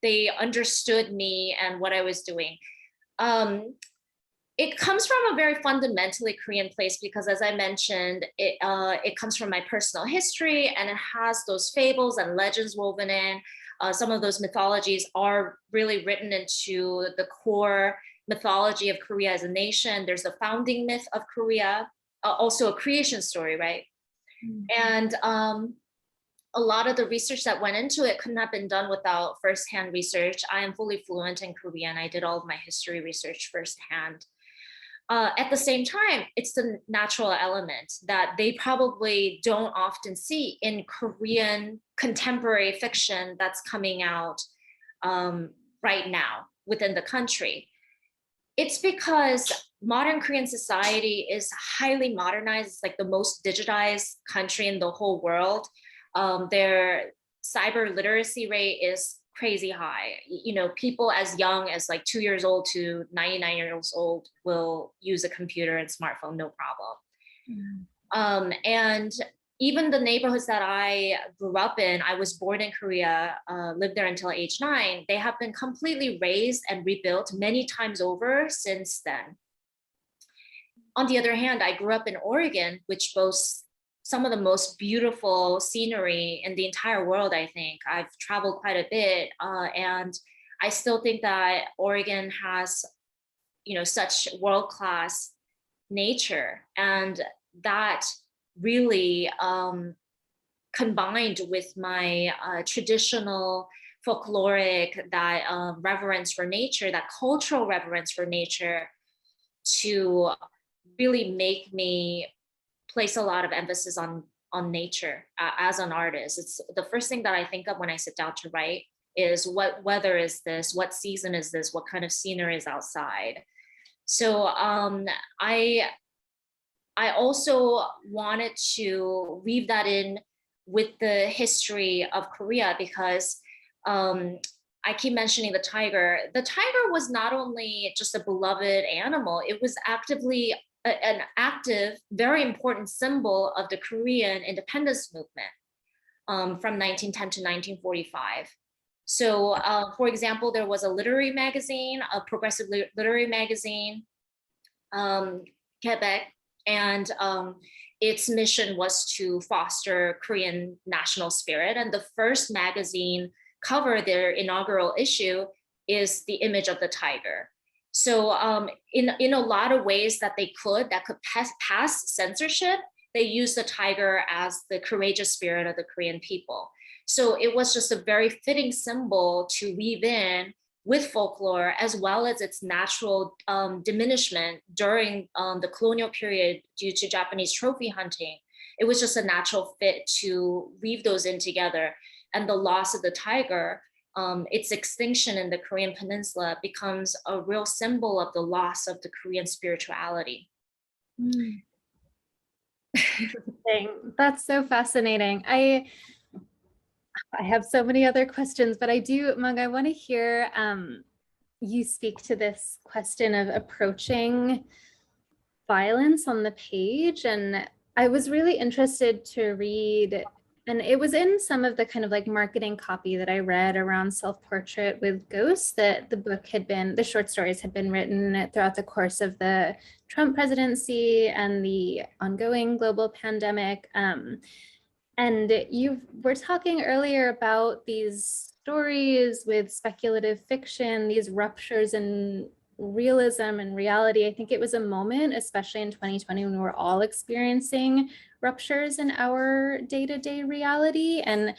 they understood me and what I was doing. It comes from a very fundamentally Korean place because, as I mentioned, it comes from my personal history, and it has those fables and legends woven in. Some of those mythologies are really written into the core mythology of Korea as a nation. There's the founding myth of Korea, also a creation story, right? And a lot of the research that went into it couldn't have been done without firsthand research. I am fully fluent in Korean. I did all of my history research firsthand. At the same time, it's the natural element that they probably don't often see in Korean contemporary fiction that's coming out right now within the country. It's because modern Korean society is highly modernized. It's like the most digitized country in the whole world. Their cyber literacy rate is crazy high. You know, people as young as like 2 years old to 99 years old will use a computer and smartphone, no problem. And even the neighborhoods that I grew up in, I was born in Korea, lived there until age 9, they have been completely razed and rebuilt many times over since then. On the other hand, I grew up in Oregon, which boasts some of the most beautiful scenery in the entire world, I think. I've traveled quite a bit, and I still think that Oregon has, you know, such world-class nature, and that really combined with my traditional folkloric, that reverence for nature, that cultural reverence for nature, to really make me place a lot of emphasis on nature as an artist. It's the first thing that I think of when I sit down to write is what weather is this? What season is this? What kind of scenery is outside? So I also wanted to weave that in with the history of Korea, because I keep mentioning the tiger. The tiger was not only just a beloved animal, it was actively an active, very important symbol of the Korean independence movement from 1910 to 1945. So, for example, there was a literary magazine, a progressive literary magazine, Quebec, and its mission was to foster Korean national spirit. And the first magazine cover, their inaugural issue, is the image of the tiger. So in a lot of ways that could pass censorship, they used the tiger as the courageous spirit of the Korean people. So it was just a very fitting symbol to weave in with folklore, as well as its natural diminishment during the colonial period due to Japanese trophy hunting. It was just a natural fit to weave those in together. And the loss of the tiger, its extinction in the Korean peninsula, becomes a real symbol of the loss of the Korean spirituality. That's so fascinating. I have so many other questions, but Meng, I want to hear you speak to this question of approaching violence on the page. And I was really interested to read, and it was in some of the kind of like marketing copy that I read around Self-Portrait with Ghosts, that the short stories had been written throughout the course of the Trump presidency and the ongoing global pandemic. And you were talking earlier about these stories with speculative fiction, these ruptures in realism and reality. I think it was a moment, especially in 2020, when we're all experiencing ruptures in our day-to-day reality. And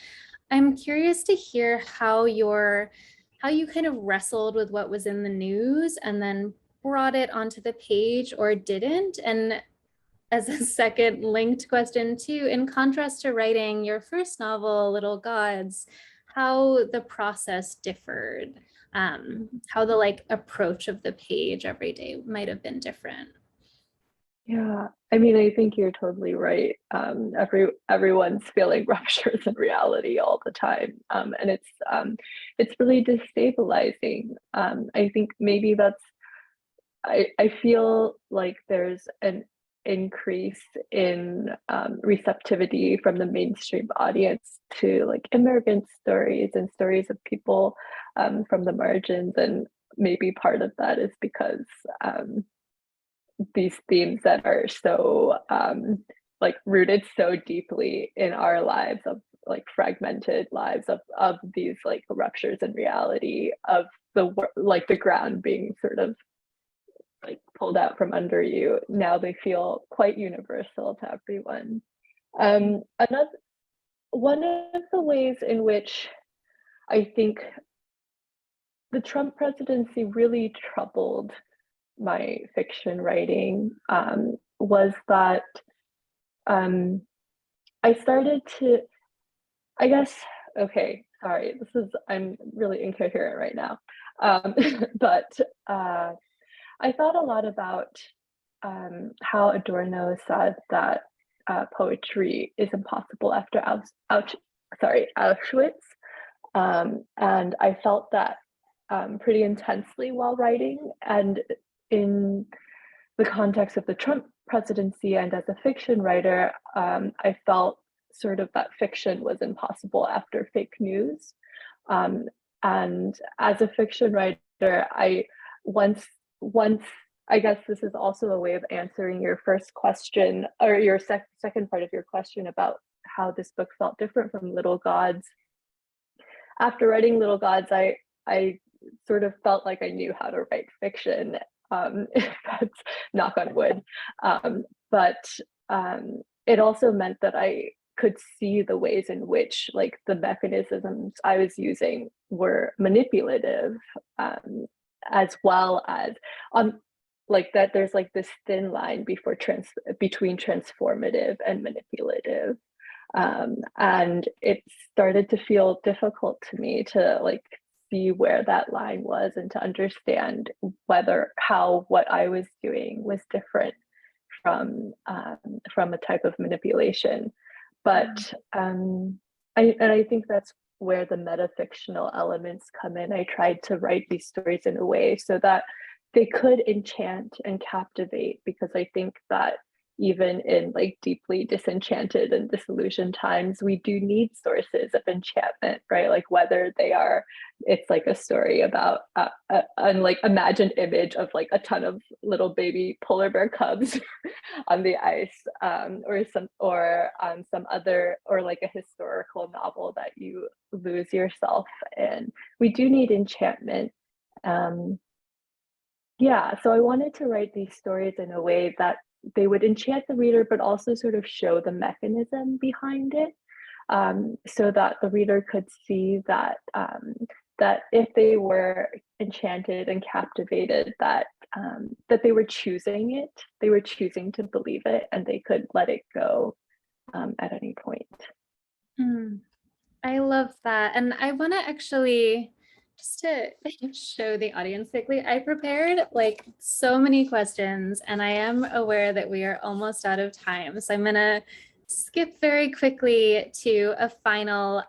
I'm curious to hear how you kind of wrestled with what was in the news and then brought it onto the page or didn't. And as a second linked question too, in contrast to writing your first novel, Little Gods, how the process differed, how the like approach of the page every day might have been different. Yeah, I mean, I think you're totally right. Everyone's feeling ruptures in reality all the time, and it's really destabilizing. I think maybe I feel like there's an increase in receptivity from the mainstream audience to like immigrant stories and stories of people from the margins, and maybe part of that is because these themes that are so like rooted so deeply in our lives, of like fragmented lives, of these like ruptures in reality, of the ground being sort of like pulled out from under you, now they feel quite universal to everyone. One of the ways in which I think the Trump presidency really troubled my fiction writing was that I started to, I guess, okay, sorry, I'm really incoherent right now. But I thought a lot about how Adorno said that poetry is impossible after Auschwitz. And I felt that pretty intensely while writing, and in the context of the Trump presidency and as a fiction writer, I felt sort of that fiction was impossible after fake news. And as a fiction writer, I once I guess this is also a way of answering your first question, or your second part of your question about how this book felt different from Little Gods. After writing Little Gods, I sort of felt like I knew how to write fiction, if that's knock on wood. But it also meant that I could see the ways in which like the mechanisms I was using were manipulative, as well as like that there's like this thin line between transformative and manipulative. And it started to feel difficult to me to like see where that line was and to understand how what I was doing was different from a type of manipulation. But I think that's where the metafictional elements come in. I tried to write these stories in a way so that they could enchant and captivate, because I think that even in like deeply disenchanted and disillusioned times, we do need sources of enchantment, right? Like whether it's like a story about an like imagined image of like a ton of little baby polar bear cubs on the ice, or some other, or like a historical novel that you lose yourself in. We do need enchantment. Yeah, so I wanted to write these stories in a way that they would enchant the reader, but also sort of show the mechanism behind it, so that the reader could see that that if they were enchanted and captivated, that they were choosing it, they were choosing to believe it, and they could let it go at any point. I love that. And I want to actually, just to show the audience quickly, I prepared like so many questions, and I am aware that we are almost out of time. So I'm going to skip very quickly to a final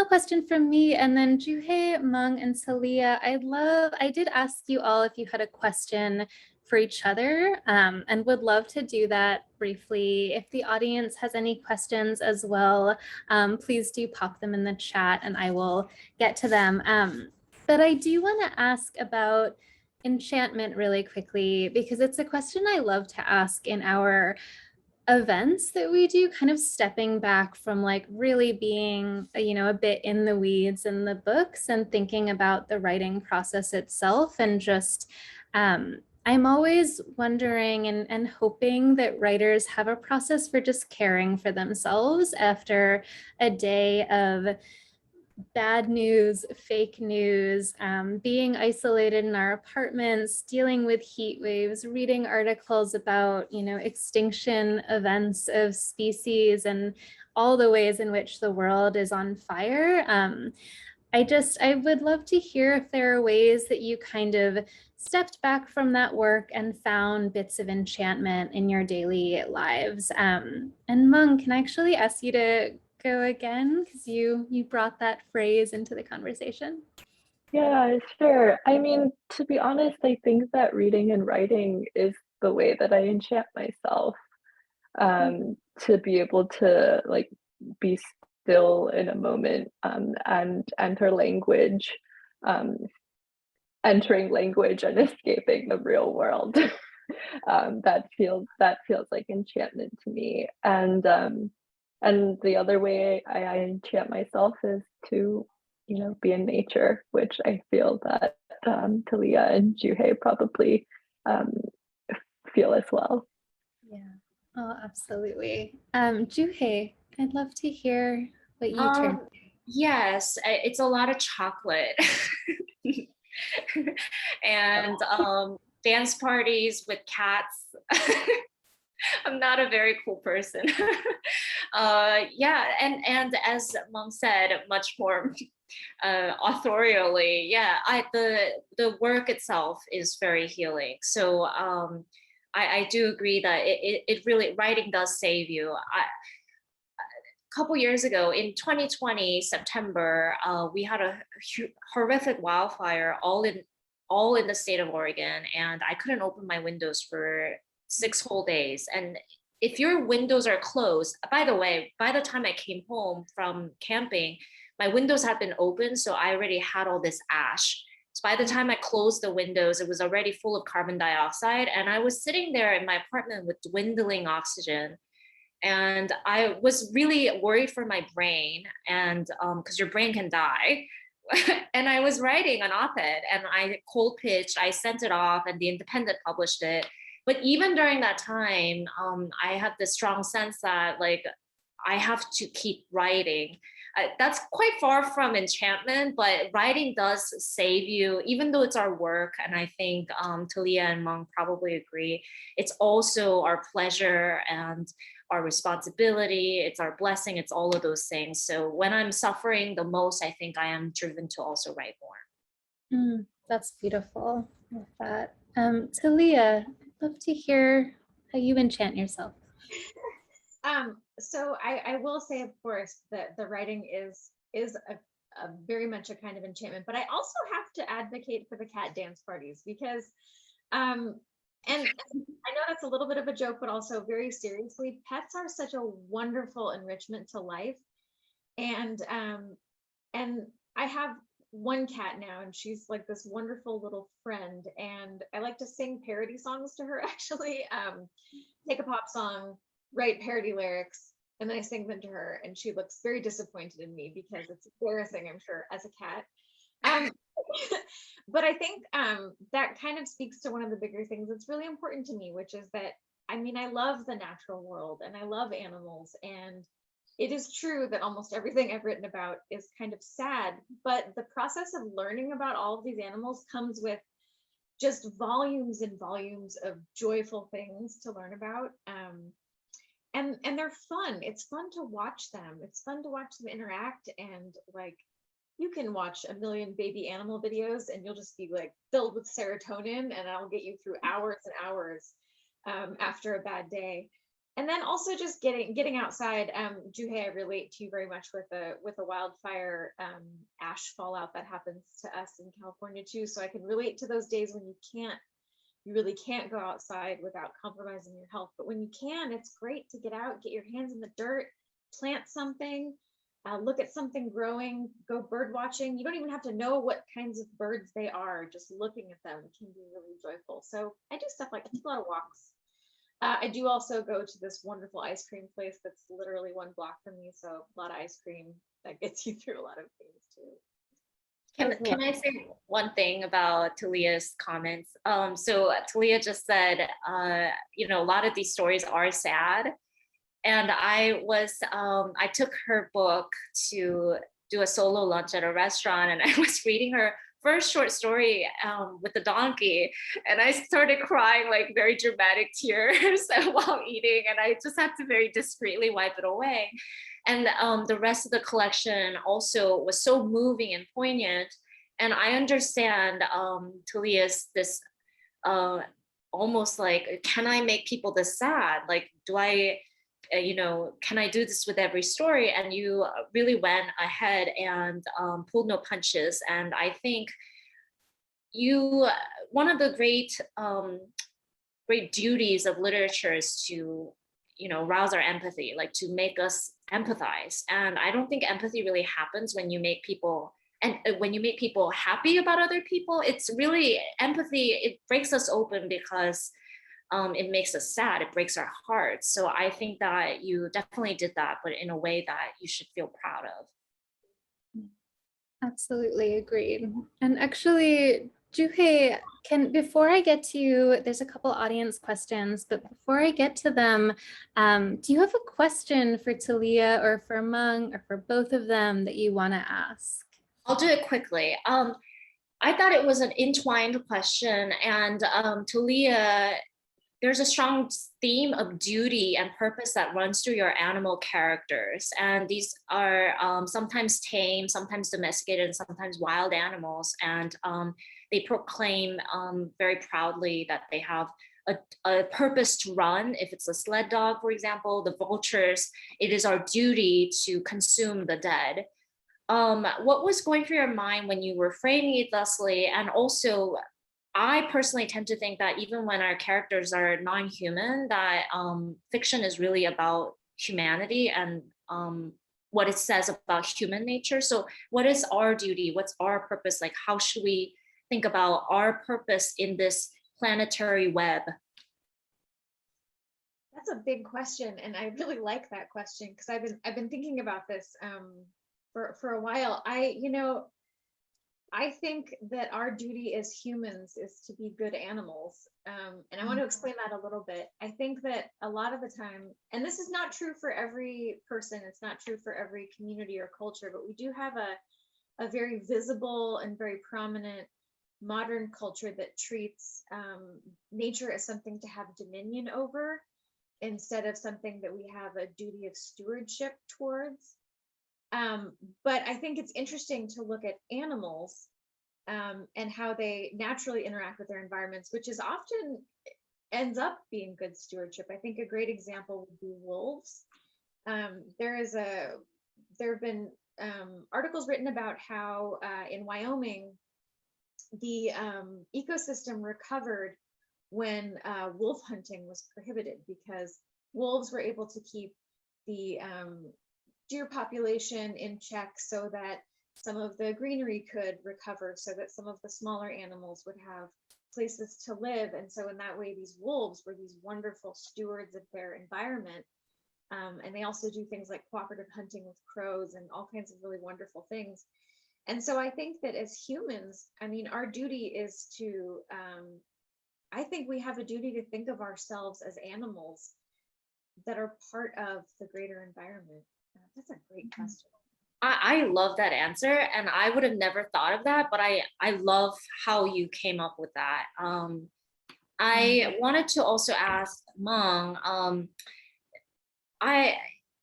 question from me, and then Juhea, Meng, and Talia. I did ask you all if you had a question for each other, and would love to do that briefly. If the audience has any questions as well, please do pop them in the chat and I will get to them. But I do want to ask about enchantment really quickly, because it's a question I love to ask in our events that we do, kind of stepping back from like really being, a bit in the weeds in the books and thinking about the writing process itself, and just, I'm always wondering and hoping that writers have a process for just caring for themselves after a day of bad news, fake news, being isolated in our apartments, dealing with heat waves, reading articles about, extinction events of species and all the ways in which the world is on fire. I would love to hear if there are ways that you kind of stepped back from that work and found bits of enchantment in your daily lives. And Meng, can I actually ask you to go again, because you brought that phrase into the conversation? Yeah, sure. I mean, to be honest, I think that reading and writing is the way that I enchant myself, to be able to like be still in a moment, and enter language, entering language and escaping the real world. That feels like enchantment to me. And the other way I enchant myself is to, be in nature, which I feel that Talia and Juhea probably feel as well. Yeah. Oh, absolutely. Juhei, I'd love to hear what you turned. Yes, it's a lot of chocolate. And dance parties with cats. I'm not a very cool person. Yeah, and as Mom said, much more authorially, yeah, the work itself is very healing. So I do agree that it really, writing does save you. A couple years ago in 2020 September, we had a horrific wildfire all in the state of Oregon, and I couldn't open my windows for 6 whole days. And if your windows are closed, by the way, by the time I came home from camping, my windows had been open, so I already had all this ash. So by the time I closed the windows, it was already full of carbon dioxide, and I was sitting there in my apartment with dwindling oxygen. And I was really worried for my brain, and because your brain can die. And I was writing an op-ed, and I cold pitched, I sent it off, and the Independent published it. But even during that time, I had this strong sense that like I have to keep writing. That's quite far from enchantment, but writing does save you, even though it's our work. And I think Talia and Meng probably agree. It's also our pleasure and our responsibility. It's our blessing. It's all of those things. So when I'm suffering the most, I think I am driven to also write more. That's beautiful. Love that. Talia, I'd love to hear how you enchant yourself. So I will say, of course, that the writing is a very much a kind of enchantment, but I also have to advocate for the cat dance parties because, and I know that's a little bit of a joke, but also very seriously, pets are such a wonderful enrichment to life. And I have one cat now, and she's like this wonderful little friend, and I like to sing parody songs to her, actually. Take a pop song, write parody lyrics, and then I sing them to her, and she looks very disappointed in me because it's embarrassing, I'm sure, as a cat. But I think that kind of speaks to one of the bigger things that's really important to me, which is that, I mean, I love the natural world and I love animals, and it is true that almost everything I've written about is kind of sad, but the process of learning about all of these animals comes with just volumes and volumes of joyful things to learn about. And they're fun. It's fun to watch them. It's fun to watch them interact, and like, you can watch a million baby animal videos and you'll just be like filled with serotonin, and it'll get you through hours and hours after a bad day. And then also just getting outside. Juhei, I relate to you very much with the wildfire ash fallout that happens to us in California too. So I can relate to those days when you really can't go outside without compromising your health. But when you can, it's great to get out, get your hands in the dirt, plant something, look at something growing, go bird watching. You don't even have to know what kinds of birds they are. Just looking at them can be really joyful. So I do stuff like, I take a lot of walks. I do also go to this wonderful ice cream place that's literally 1 block from me. So a lot of ice cream that gets you through a lot of things too. Can I say one thing about Talia's comments? So Talia just said, a lot of these stories are sad. And I took her book to do a solo lunch at a restaurant, and I was reading her first short story with the donkey, and I started crying like very dramatic tears while eating, and I just had to very discreetly wipe it away. And the rest of the collection also was so moving and poignant. And I understand Talia's this almost like, can I make people this sad? Like, do I, can I do this with every story? And you really went ahead and pulled no punches. And I think one of the great duties of literature is to, rouse our empathy, like to make us empathize. And I don't think empathy really happens when you make people happy about other people. It's really empathy. It breaks us open because it makes us sad. It breaks our hearts. So I think that you definitely did that, but in a way that you should feel proud of. Absolutely agreed. And actually, Juhei, before I get to you, there's a couple audience questions, but before I get to them, do you have a question for Talia or for Meng or for both of them that you want to ask? I'll do it quickly. I thought it was an entwined question, and Talia, there's a strong theme of duty and purpose that runs through your animal characters. And these are sometimes tame, sometimes domesticated, and sometimes wild animals. And they proclaim very proudly that they have a purpose to run. If it's a sled dog, for example, the vultures, it is our duty to consume the dead. What was going through your mind when you were framing it thusly? And also, I personally tend to think that even when our characters are non-human, that fiction is really about humanity and what it says about human nature. So what is our duty? What's our purpose? Like, how should we think about our purpose in this planetary web? That's a big question, and I really like that question because I've been thinking about this for a while. I think that our duty as humans is to be good animals. And I want to explain that a little bit. I think that a lot of the time, and this is not true for every person, it's not true for every community or culture, but we do have a very visible and very prominent modern culture that treats nature as something to have dominion over instead of something that we have a duty of stewardship towards. But I think it's interesting to look at animals and how they naturally interact with their environments, which is often ends up being good stewardship. I think a great example would be wolves. There have been articles written about how in Wyoming, the ecosystem recovered when wolf hunting was prohibited because wolves were able to keep the deer population in check so that some of the greenery could recover, so that some of the smaller animals would have places to live. And so in that way, these wolves were these wonderful stewards of their environment. And they also do things like cooperative hunting with crows and all kinds of really wonderful things. And so I think that as humans, I mean, our duty is to, I think we have a duty to think of ourselves as animals that are part of the greater environment. That's a great question. I love that answer, and I would have never thought of that, but I love how you came up with that. I wanted to also ask Meng,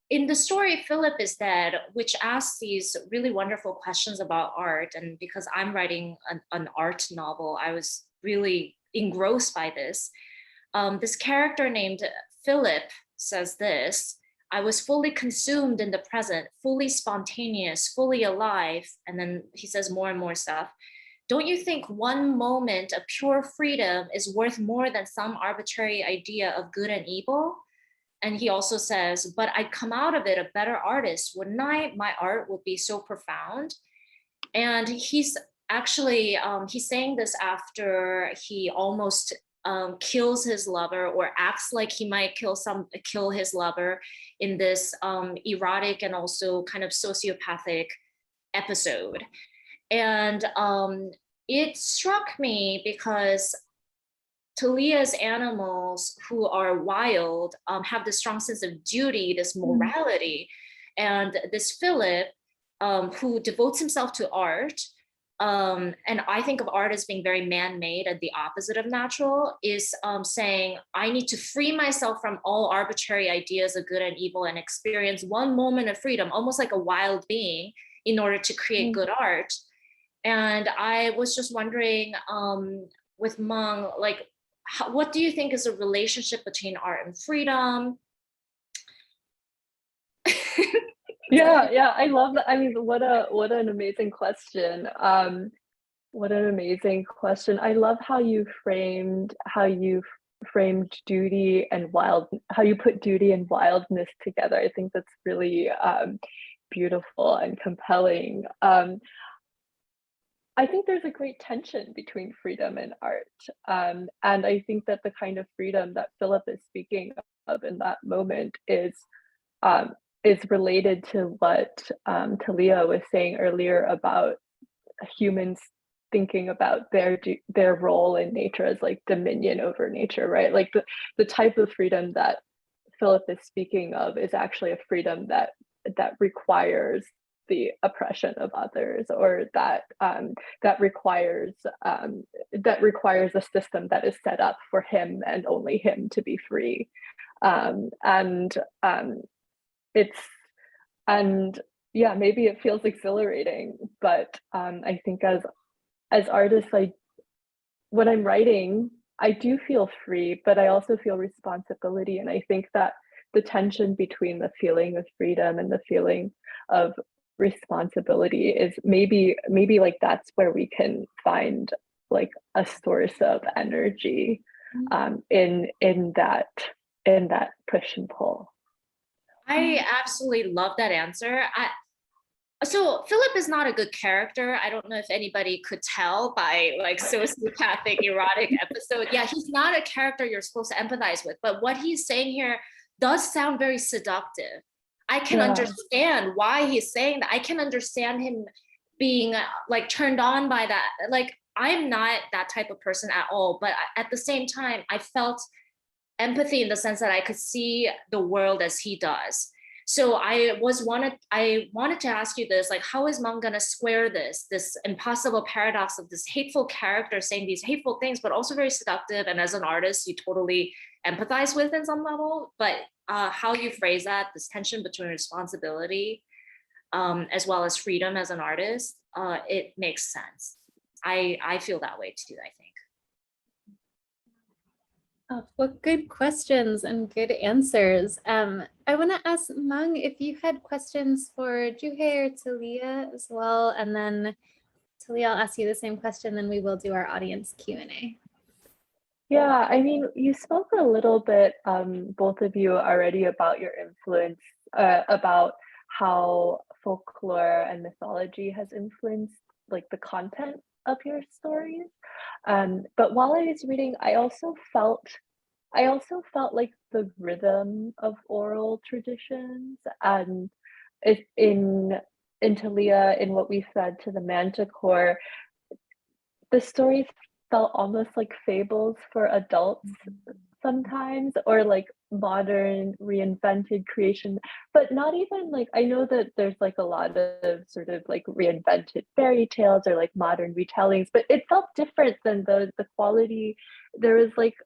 in the story Philip is Dead, which asks these really wonderful questions about art, and because I'm writing an art novel, I was really engrossed by this. This character named Philip says this: I was fully consumed in the present, fully spontaneous, fully alive. And then he says more and more stuff. Don't you think one moment of pure freedom is worth more than some arbitrary idea of good and evil? And he also says, but I'd come out of it a better artist, wouldn't I? My art would be so profound. And he's actually, he's saying this after he almost kills his lover, or acts like he might kill his lover in this erotic and also kind of sociopathic episode. And it struck me because Talia's animals who are wild have this strong sense of duty, this morality, and this Philip who devotes himself to art. And I think of art as being very man-made and the opposite of natural, is saying, I need to free myself from all arbitrary ideas of good and evil and experience one moment of freedom, almost like a wild being, in order to create good art. And I was just wondering with Meng, like, what do you think is the relationship between art and freedom? Yeah, I love that. I mean, what an amazing question. What an amazing question. I love how you framed duty and how you put duty and wildness together. I think that's really beautiful and compelling. I think there's a great tension between freedom and art. And I think that the kind of freedom that Philip is speaking of in that moment is related to what Talia was saying earlier about humans thinking about their role in nature as like dominion over nature, right? Like the type of freedom that Philip is speaking of is actually a freedom that requires the oppression of others, or that requires a system that is set up for him and only him to be free. Maybe it feels exhilarating, but I think as artists, when I'm writing, I do feel free, but I also feel responsibility. And I think that the tension between the feeling of freedom and the feeling of responsibility is maybe like that's where we can find like a source of energy in that push and pull. I absolutely love that answer. So Philip is not a good character. I don't know if anybody could tell by like sociopathic erotic episode. Yeah, he's not a character you're supposed to empathize with, but what he's saying here does sound very seductive. I can understand why he's saying that. I can understand him being like turned on by that. Like, I'm not that type of person at all, but at the same time, I felt empathy in the sense that I could see the world as he does. So I wanted to ask you this, like, how is Meng gonna square this impossible paradox of this hateful character saying these hateful things, but also very seductive, and as an artist, you totally empathize with in some level, but how you phrase that, this tension between responsibility as well as freedom as an artist, it makes sense. I feel that way too, I think. Oh, well, good questions and good answers. I want to ask Meng if you had questions for Juhea or Talia as well, and then Talia, I'll ask you the same question, then we will do our audience Q&A. Yeah, I mean, you spoke a little bit, both of you already, about your influence, about how folklore and mythology has influenced like the content of your stories. But while I was reading, I also felt like the rhythm of oral traditions, and in Talia, in what we said to the Manticore, the stories felt almost like fables for adults sometimes, or like modern reinvented creation, but not even like, I know that there's like a lot of sort of like reinvented fairy tales or like modern retellings, but it felt different than the quality. There was like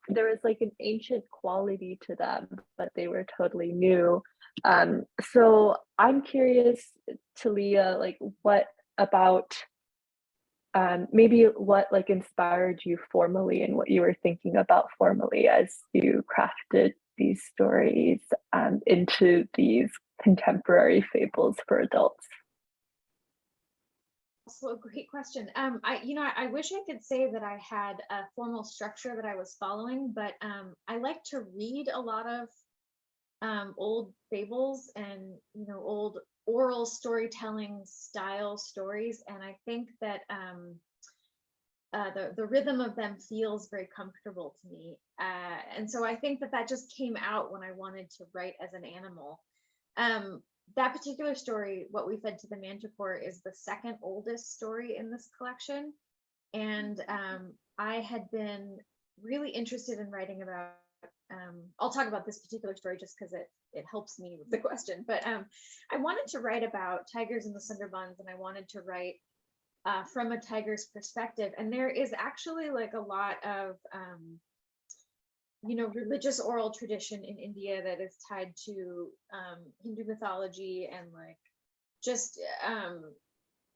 an ancient quality to them, but they were totally new. So I'm curious, Talia, like what about maybe what like inspired you formally, and what you were thinking about formally as you crafted these stories into these contemporary fables for adults? Also a great question. I wish I could say that I had a formal structure that I was following, but I like to read a lot of old fables and old oral storytelling style stories, and I think that the rhythm of them feels very comfortable to me, and so I think that just came out when I wanted to write as an animal. That particular story, What We Fed to the Manticore, is the second oldest story in this collection, and I had been really interested in writing about I'll talk about this particular story just because it helps me with the question, but I wanted to write about tigers in the Sundarbans, and I wanted to write from a tiger's perspective, and there is actually like a lot of religious oral tradition in India that is tied to Hindu mythology and like just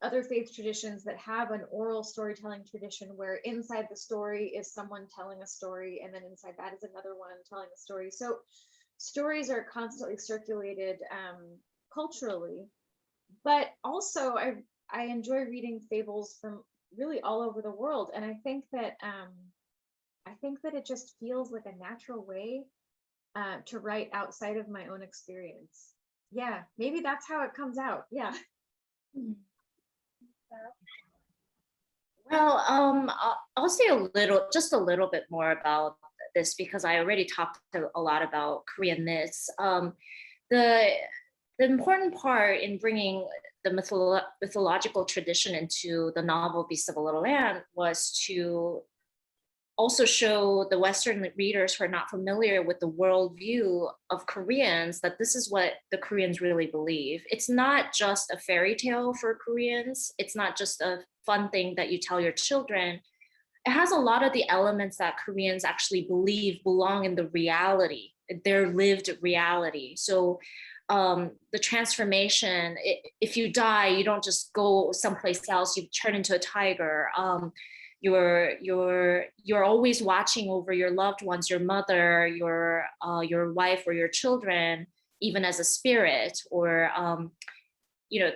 other faith traditions that have an oral storytelling tradition where inside the story is someone telling a story, and then inside that is another one telling a story. So stories are constantly circulated culturally, but also I enjoy reading fables from really all over the world, and I think that it just feels like a natural way to write outside of my own experience. Yeah, maybe that's how it comes out. Yeah. Well, I'll say just a little bit more about this because I already talked a lot about Korean myths. The important part in bringing the mythological tradition into the novel Beasts of a Little Land was to also show the Western readers who are not familiar with the worldview of Koreans that this is what the Koreans really believe. It's not just a fairy tale for Koreans. It's not just a fun thing that you tell your children. It has a lot of the elements that Koreans actually believe belong in the reality, their lived reality. So the transformation, if you die, you don't just go someplace else, you turn into a tiger. You're always watching over your loved ones, your mother, your wife, or your children, even as a spirit, or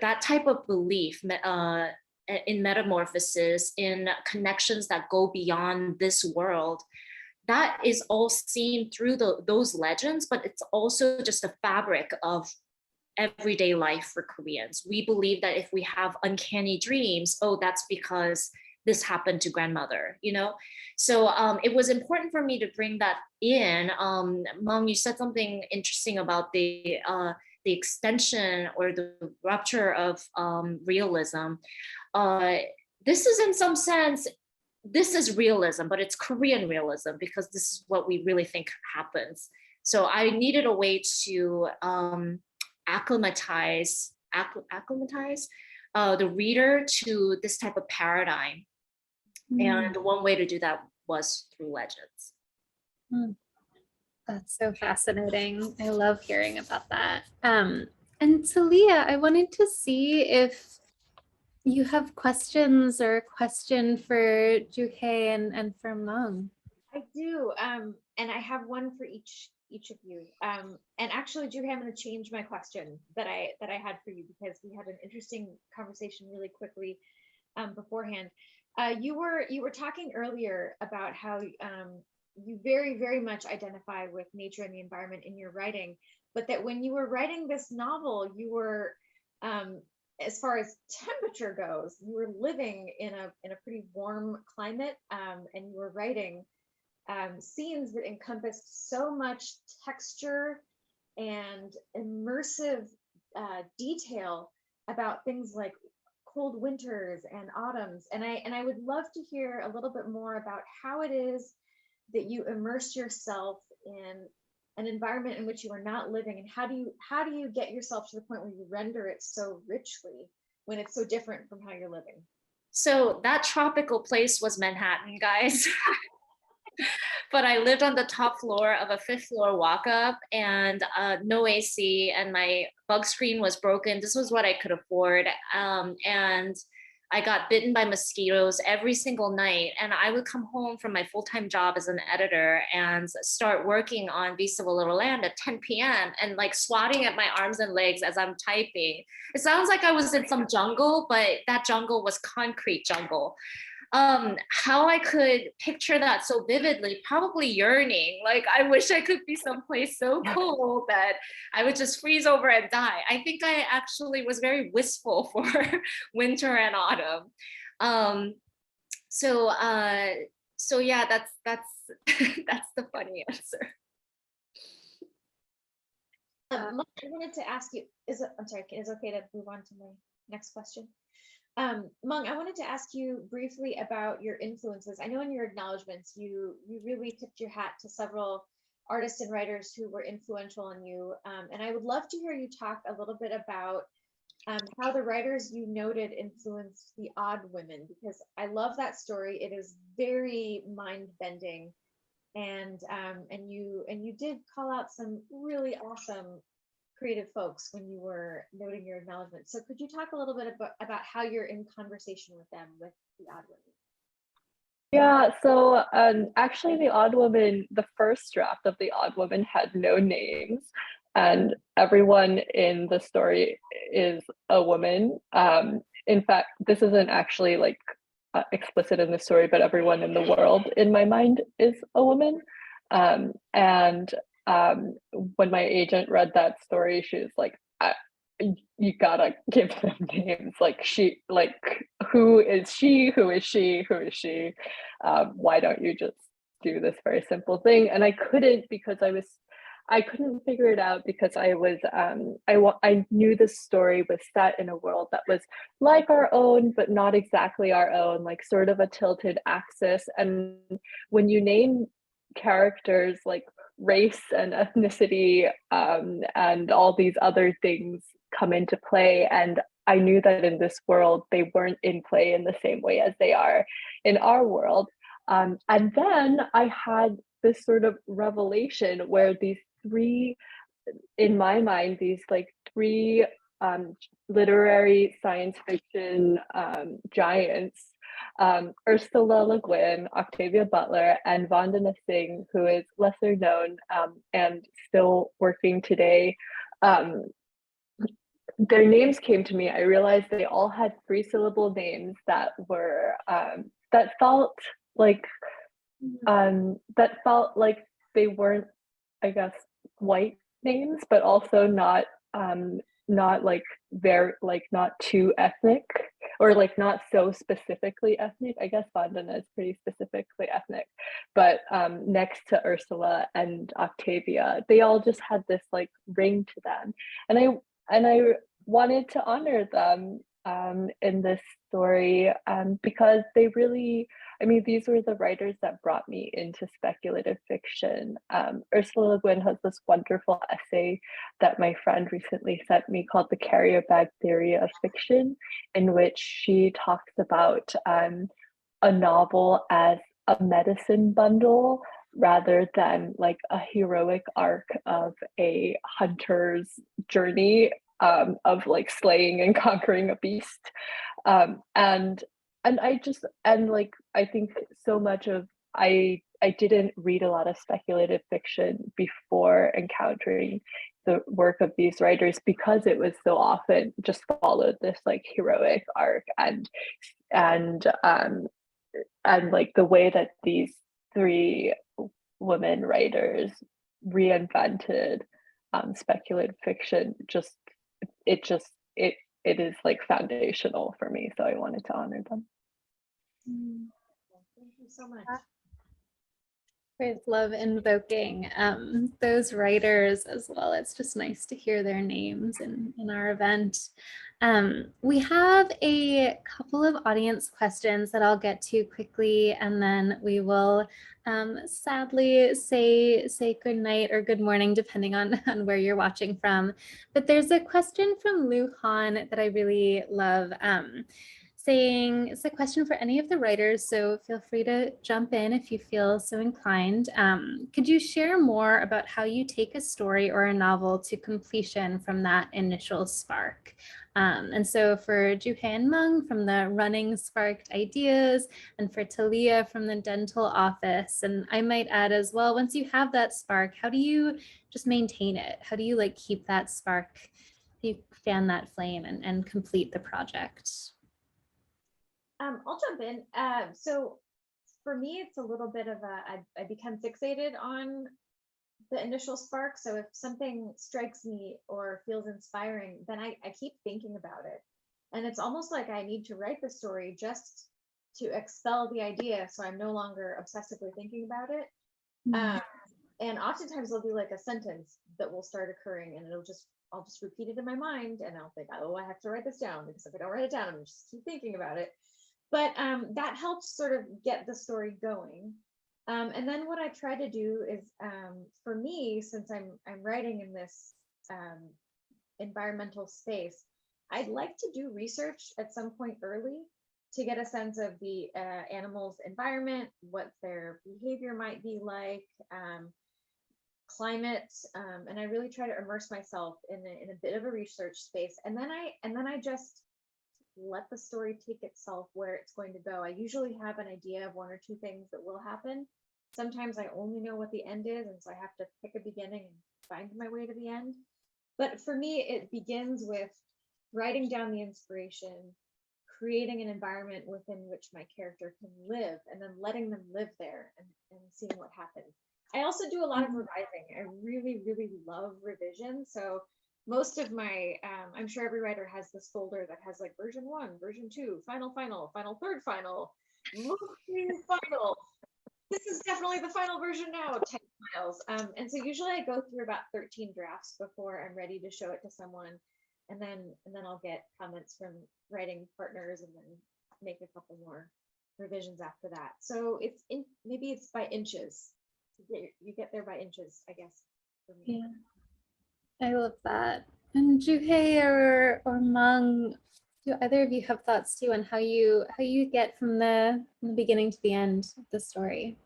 that type of belief in metamorphosis, in connections that go beyond this world. That is all seen through those legends, but it's also just a fabric of everyday life for Koreans. We believe that if we have uncanny dreams, that's because this happened to grandmother, So it was important for me to bring that in. Mom, you said something interesting about the extension or the rupture of realism. This is, in some sense, this is realism, but it's Korean realism, because this is what we really think happens. So I needed a way to acclimatize the reader to this type of paradigm. And one way to do that was through legends. That's so fascinating. I love hearing about that. And Talia, I wanted to see if you have questions or a question for Juhea and for Meng. I do, and I have one for each of you. And actually, Juhea, I'm going to change my question that I had for you, because we had an interesting conversation really quickly beforehand. You were talking earlier about how you very, very much identify with nature and the environment in your writing, but that when you were writing this novel, you were, as far as temperature goes, you were living in a pretty warm climate, and you were writing scenes that encompassed so much texture and immersive detail about things like cold winters and autumns. And I would love to hear a little bit more about how it is that you immerse yourself in an environment in which you are not living, and how do you get yourself to the point where you render it so richly when it's so different from how you're living? So that tropical place was Manhattan, guys. But I lived on the top floor of a 5th floor walk-up, and no AC, and my bug screen was broken. This was what I could afford. And I got bitten by mosquitoes every single night. And I would come home from my full-time job as an editor and start working on Beasts of a Little Land at 10 p.m. and like swatting at my arms and legs as I'm typing. It sounds like I was in some jungle, but that jungle was concrete jungle. How I could picture that so vividly, probably yearning, like I wish I could be someplace so cold that I would just freeze over and die. I think I actually was very wistful for winter and autumn. So yeah, that's that's the funny answer. I wanted to ask you, is it okay to move on to my next question? Meng, I wanted to ask you briefly about your influences. I know in your acknowledgements, you really tipped your hat to several artists and writers who were influential on you. And I would love to hear you talk a little bit about how the writers you noted influenced the Odd Women, because I love that story. It is very mind-bending. And you did call out some really awesome creative folks when you were noting your acknowledgement. So could you talk a little bit about how you're in conversation with them, with the Odd Women? Yeah, so actually the Odd Woman, the first draft of the Odd Woman had no names, and everyone in the story is a woman. In fact, this isn't actually like explicit in the story, but everyone in the world in my mind is a woman. When my agent read that story, she was like, you gotta give them names. Like who is she? Who is she? Who is she? Why don't you just do this very simple thing? And I couldn't, because I couldn't figure it out because I knew the story was set in a world that was like our own, but not exactly our own, like sort of a tilted axis. And when you name characters like race and ethnicity, and all these other things come into play, and I knew that in this world they weren't in play in the same way as they are in our world. And then I had this sort of revelation where these three, in my mind, these like three literary science fiction giants, Ursula Le Guin, Octavia Butler, and Vandana Singh, who is lesser known and still working today. Their names came to me. I realized they all had 3-syllable names that were that felt like they weren't, I guess, white names, but also not like very, like not too ethnic, or like not so specifically ethnic. I guess Vandana is pretty specifically ethnic, but next to Ursula and Octavia, they all just had this like ring to them, and I wanted to honor them in this story because they really, I mean, these were the writers that brought me into speculative fiction. Ursula Le Guin has this wonderful essay that my friend recently sent me called The Carrier Bag Theory of Fiction, in which she talks about a novel as a medicine bundle rather than like a heroic arc of a hunter's journey of like slaying and conquering a beast. And I just, and like I think so much of I didn't read a lot of speculative fiction before encountering the work of these writers, because it was so often just followed this like heroic arc, and like the way that these three women writers reinvented speculative fiction, it is like foundational for me, so I wanted to honor them. Thank you so much. I love invoking those writers as well. It's just nice to hear their names in our event. We have a couple of audience questions that I'll get to quickly, and then we will sadly say good night or good morning, depending on where you're watching from. But there's a question from Lu Han that I really love. Saying it's a question for any of the writers, so feel free to jump in if you feel so inclined. Could you share more about how you take a story or a novel to completion from that initial spark? And so for Juhea and Meng, from the running sparked ideas, and for Talia from the dental office. And I might add as well, once you have that spark, how do you just maintain it? How do you like keep that spark, you fan that flame and complete the project? I'll jump in. So for me, it's a little bit of I become fixated on the initial spark. So if something strikes me or feels inspiring, then I keep thinking about it. And it's almost like I need to write the story just to expel the idea, so I'm no longer obsessively thinking about it. And oftentimes there'll be like a sentence that will start occurring, and I'll just repeat it in my mind, and I'll think, oh, I have to write this down, because if I don't write it down, I'm just keep thinking about it. But that helps sort of get the story going. And then what I try to do is, for me, since I'm writing in this environmental space, I'd like to do research at some point early to get a sense of the animal's environment, what their behavior might be like, climate, and I really try to immerse myself in a bit of a research space, and then I just let the story take itself where it's going to go. I usually have an idea of 1 or 2 things that will happen. Sometimes I only know what the end is, and so I have to pick a beginning and find my way to the end. But for me, it begins with writing down the inspiration, creating an environment within which my character can live, and then letting them live there and seeing what happens. I also do a lot of revising. I really, really love revision. So most of my, I'm sure every writer has this folder that has like version 1, version 2, final, third final, final. this is definitely the final version now, type smiles. And so usually I go through about 13 drafts before I'm ready to show it to someone. And then I'll get comments from writing partners and then make a couple more revisions after that. So maybe it's by inches. You get there by inches, I guess. For me. Yeah, I love that. And Juhea or Meng, do either of you have thoughts too on how you get from the beginning to the end of the story?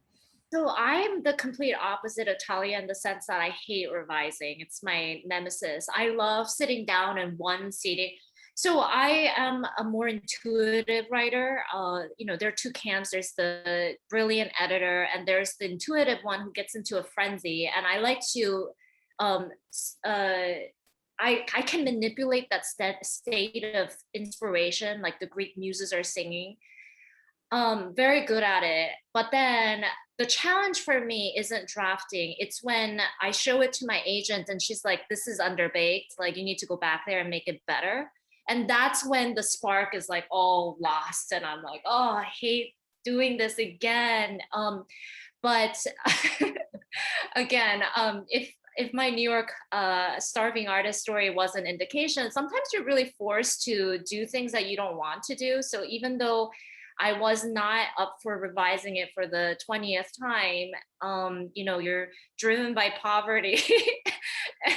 So I'm the complete opposite of Talia in the sense that I hate revising. It's my nemesis. I love sitting down in one sitting. So I am a more intuitive writer. There are two camps. There's the brilliant editor, and there's the intuitive one who gets into a frenzy. And I like to, I can manipulate that state of inspiration, like the Greek muses are singing. Very good at it. But then the challenge for me isn't drafting. It's when I show it to my agent and she's like, this is underbaked. Like, you need to go back there and make it better. And that's when the spark is like all lost. And I'm like, oh, I hate doing this again. But again, if my New York starving artist story was an indication, sometimes you're really forced to do things that you don't want to do. So even though I was not up for revising it for the 20th time, you're driven by poverty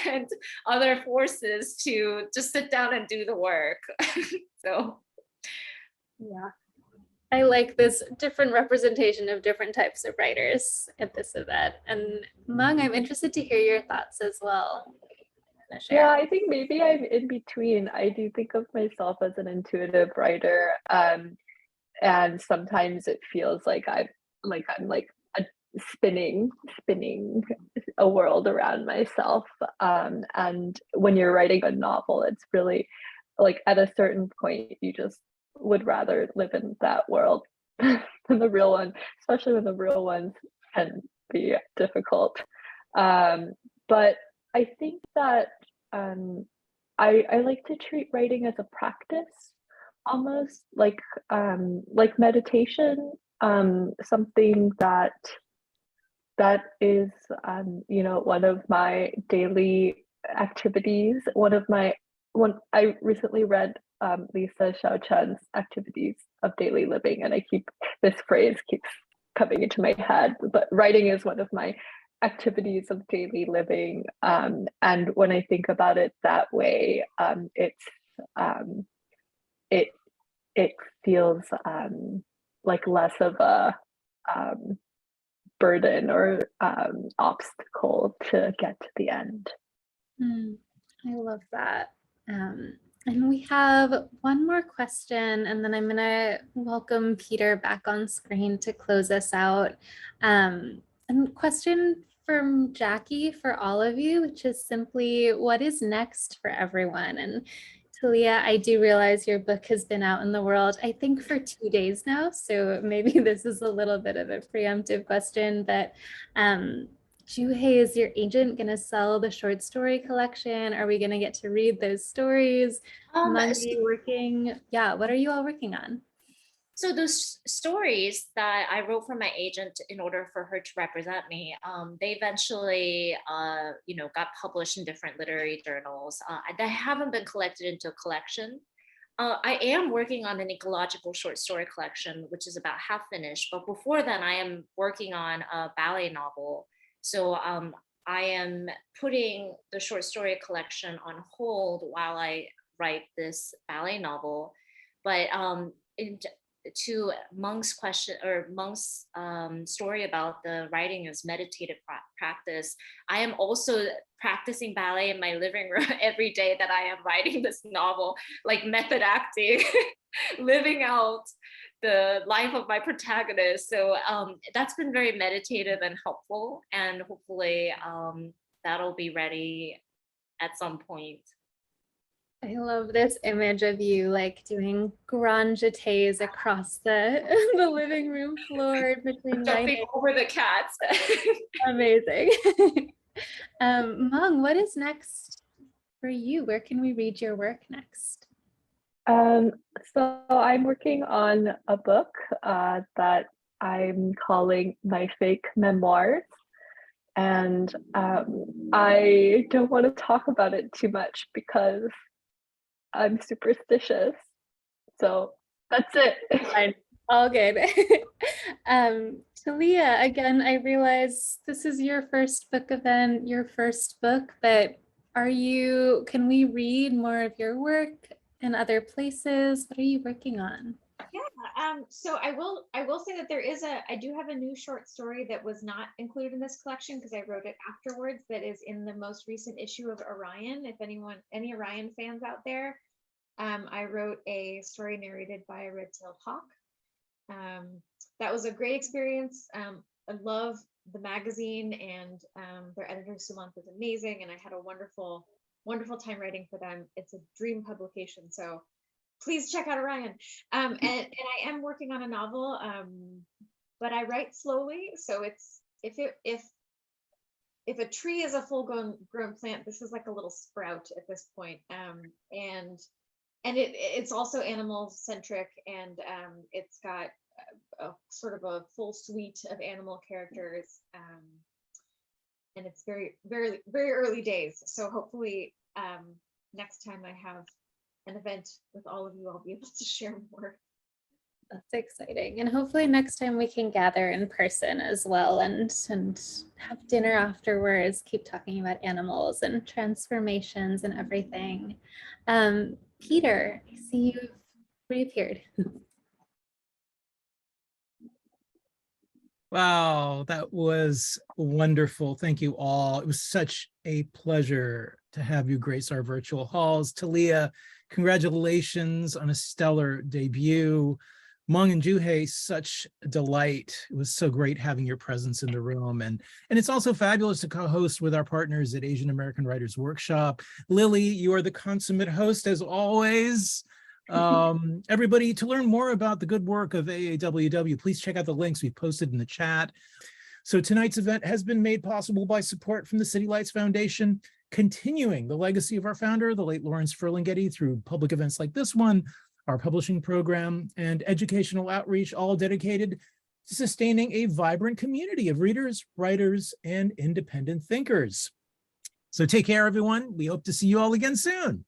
and other forces to just sit down and do the work. So yeah, I like this different representation of different types of writers at this event. And Meng, I'm interested to hear your thoughts as well. Yeah, I think maybe I'm in between. I do think of myself as an intuitive writer, and sometimes it feels like I'm spinning a world around myself. And when you're writing a novel, it's really like at a certain point you just would rather live in that world than the real one, especially when the real ones can be difficult. But I think that I like to treat writing as a practice, almost like meditation, something that is one of my daily activities. I recently read Lisa Xiaochen's Activities of Daily Living, and this phrase keeps coming into my head, but writing is one of my activities of daily living, and when I think about it that way, it feels like less of a burden or obstacle to get to the end. I love that. And we have one more question, and then I'm going to welcome Peter back on screen to close us out. And question from Jackie for all of you, which is simply, what is next for everyone? And Talia, I do realize your book has been out in the world, I think, for 2 days now. So maybe this is a little bit of a preemptive question, but Juhea, is your agent going to sell the short story collection? Are we going to get to read those stories? What are you all working on? So those stories that I wrote for my agent in order for her to represent me, they eventually, got published in different literary journals. They haven't been collected into a collection. I am working on an ecological short story collection, which is about half finished. But before then, I am working on a ballet novel. So I am putting the short story collection on hold while I write this ballet novel. But to Meng's question, or Meng's story about the writing as meditative practice, I am also practicing ballet in my living room every day that I am writing this novel, like method acting, living out the life of my protagonist. So that's been very meditative and helpful, and hopefully that'll be ready at some point. I love this image of you like doing grand jetés across the living room floor between jumping over the cats. Amazing. Meng, what is next for you? Where can we read your work next? So I'm working on a book that I'm calling my fake memoirs. And I don't want to talk about it too much because I'm superstitious. So that's it. Fine. All good. Talia, again, I realize this is your first book event, your first book, but can we read more of your work in other places? What are you working on? Yeah, so I will say that I do have a new short story that was not included in this collection because I wrote it afterwards, that is in the most recent issue of Orion. If any Orion fans out there, I wrote a story narrated by a red-tailed hawk. That was a great experience. I love the magazine, and their editor Sumant is amazing, and I had a wonderful time writing for them. It's a dream publication, so please check out Orion. And I am working on a novel, but I write slowly. So it's if a tree is a full grown plant, this is like a little sprout at this point. And it's also animal centric, and it's got a sort of a full suite of animal characters. And it's very, very, very early days. So hopefully next time I have an event with all of you, I'll be able to share more. That's exciting. And hopefully next time we can gather in person as well and have dinner afterwards, keep talking about animals and transformations and everything. Peter, I see you've reappeared. Wow, that was wonderful. Thank you all. It was such a pleasure to have you grace our virtual halls. Talia, congratulations on a stellar debut. Meng and Juhea, such a delight. It was so great having your presence in the room. And it's also fabulous to co-host with our partners at Asian American Writers Workshop. Lily, you are the consummate host as always. Everybody, to learn more about the good work of AAWW, please check out the links we've posted in the chat. So tonight's event has been made possible by support from the City Lights Foundation, continuing the legacy of our founder, the late Lawrence Ferlinghetti, through public events like this one, our publishing program, and educational outreach, all dedicated to sustaining a vibrant community of readers, writers, and independent thinkers. So take care, everyone. We hope to see you all again soon.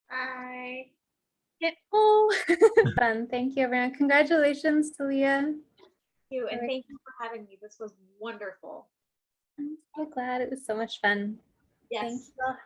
Bye. Oh, fun. Thank you, everyone. Congratulations, Talia. Thank you, and thank you for having me. This was wonderful. I'm so glad. It was so much fun. Yes. Thank you all.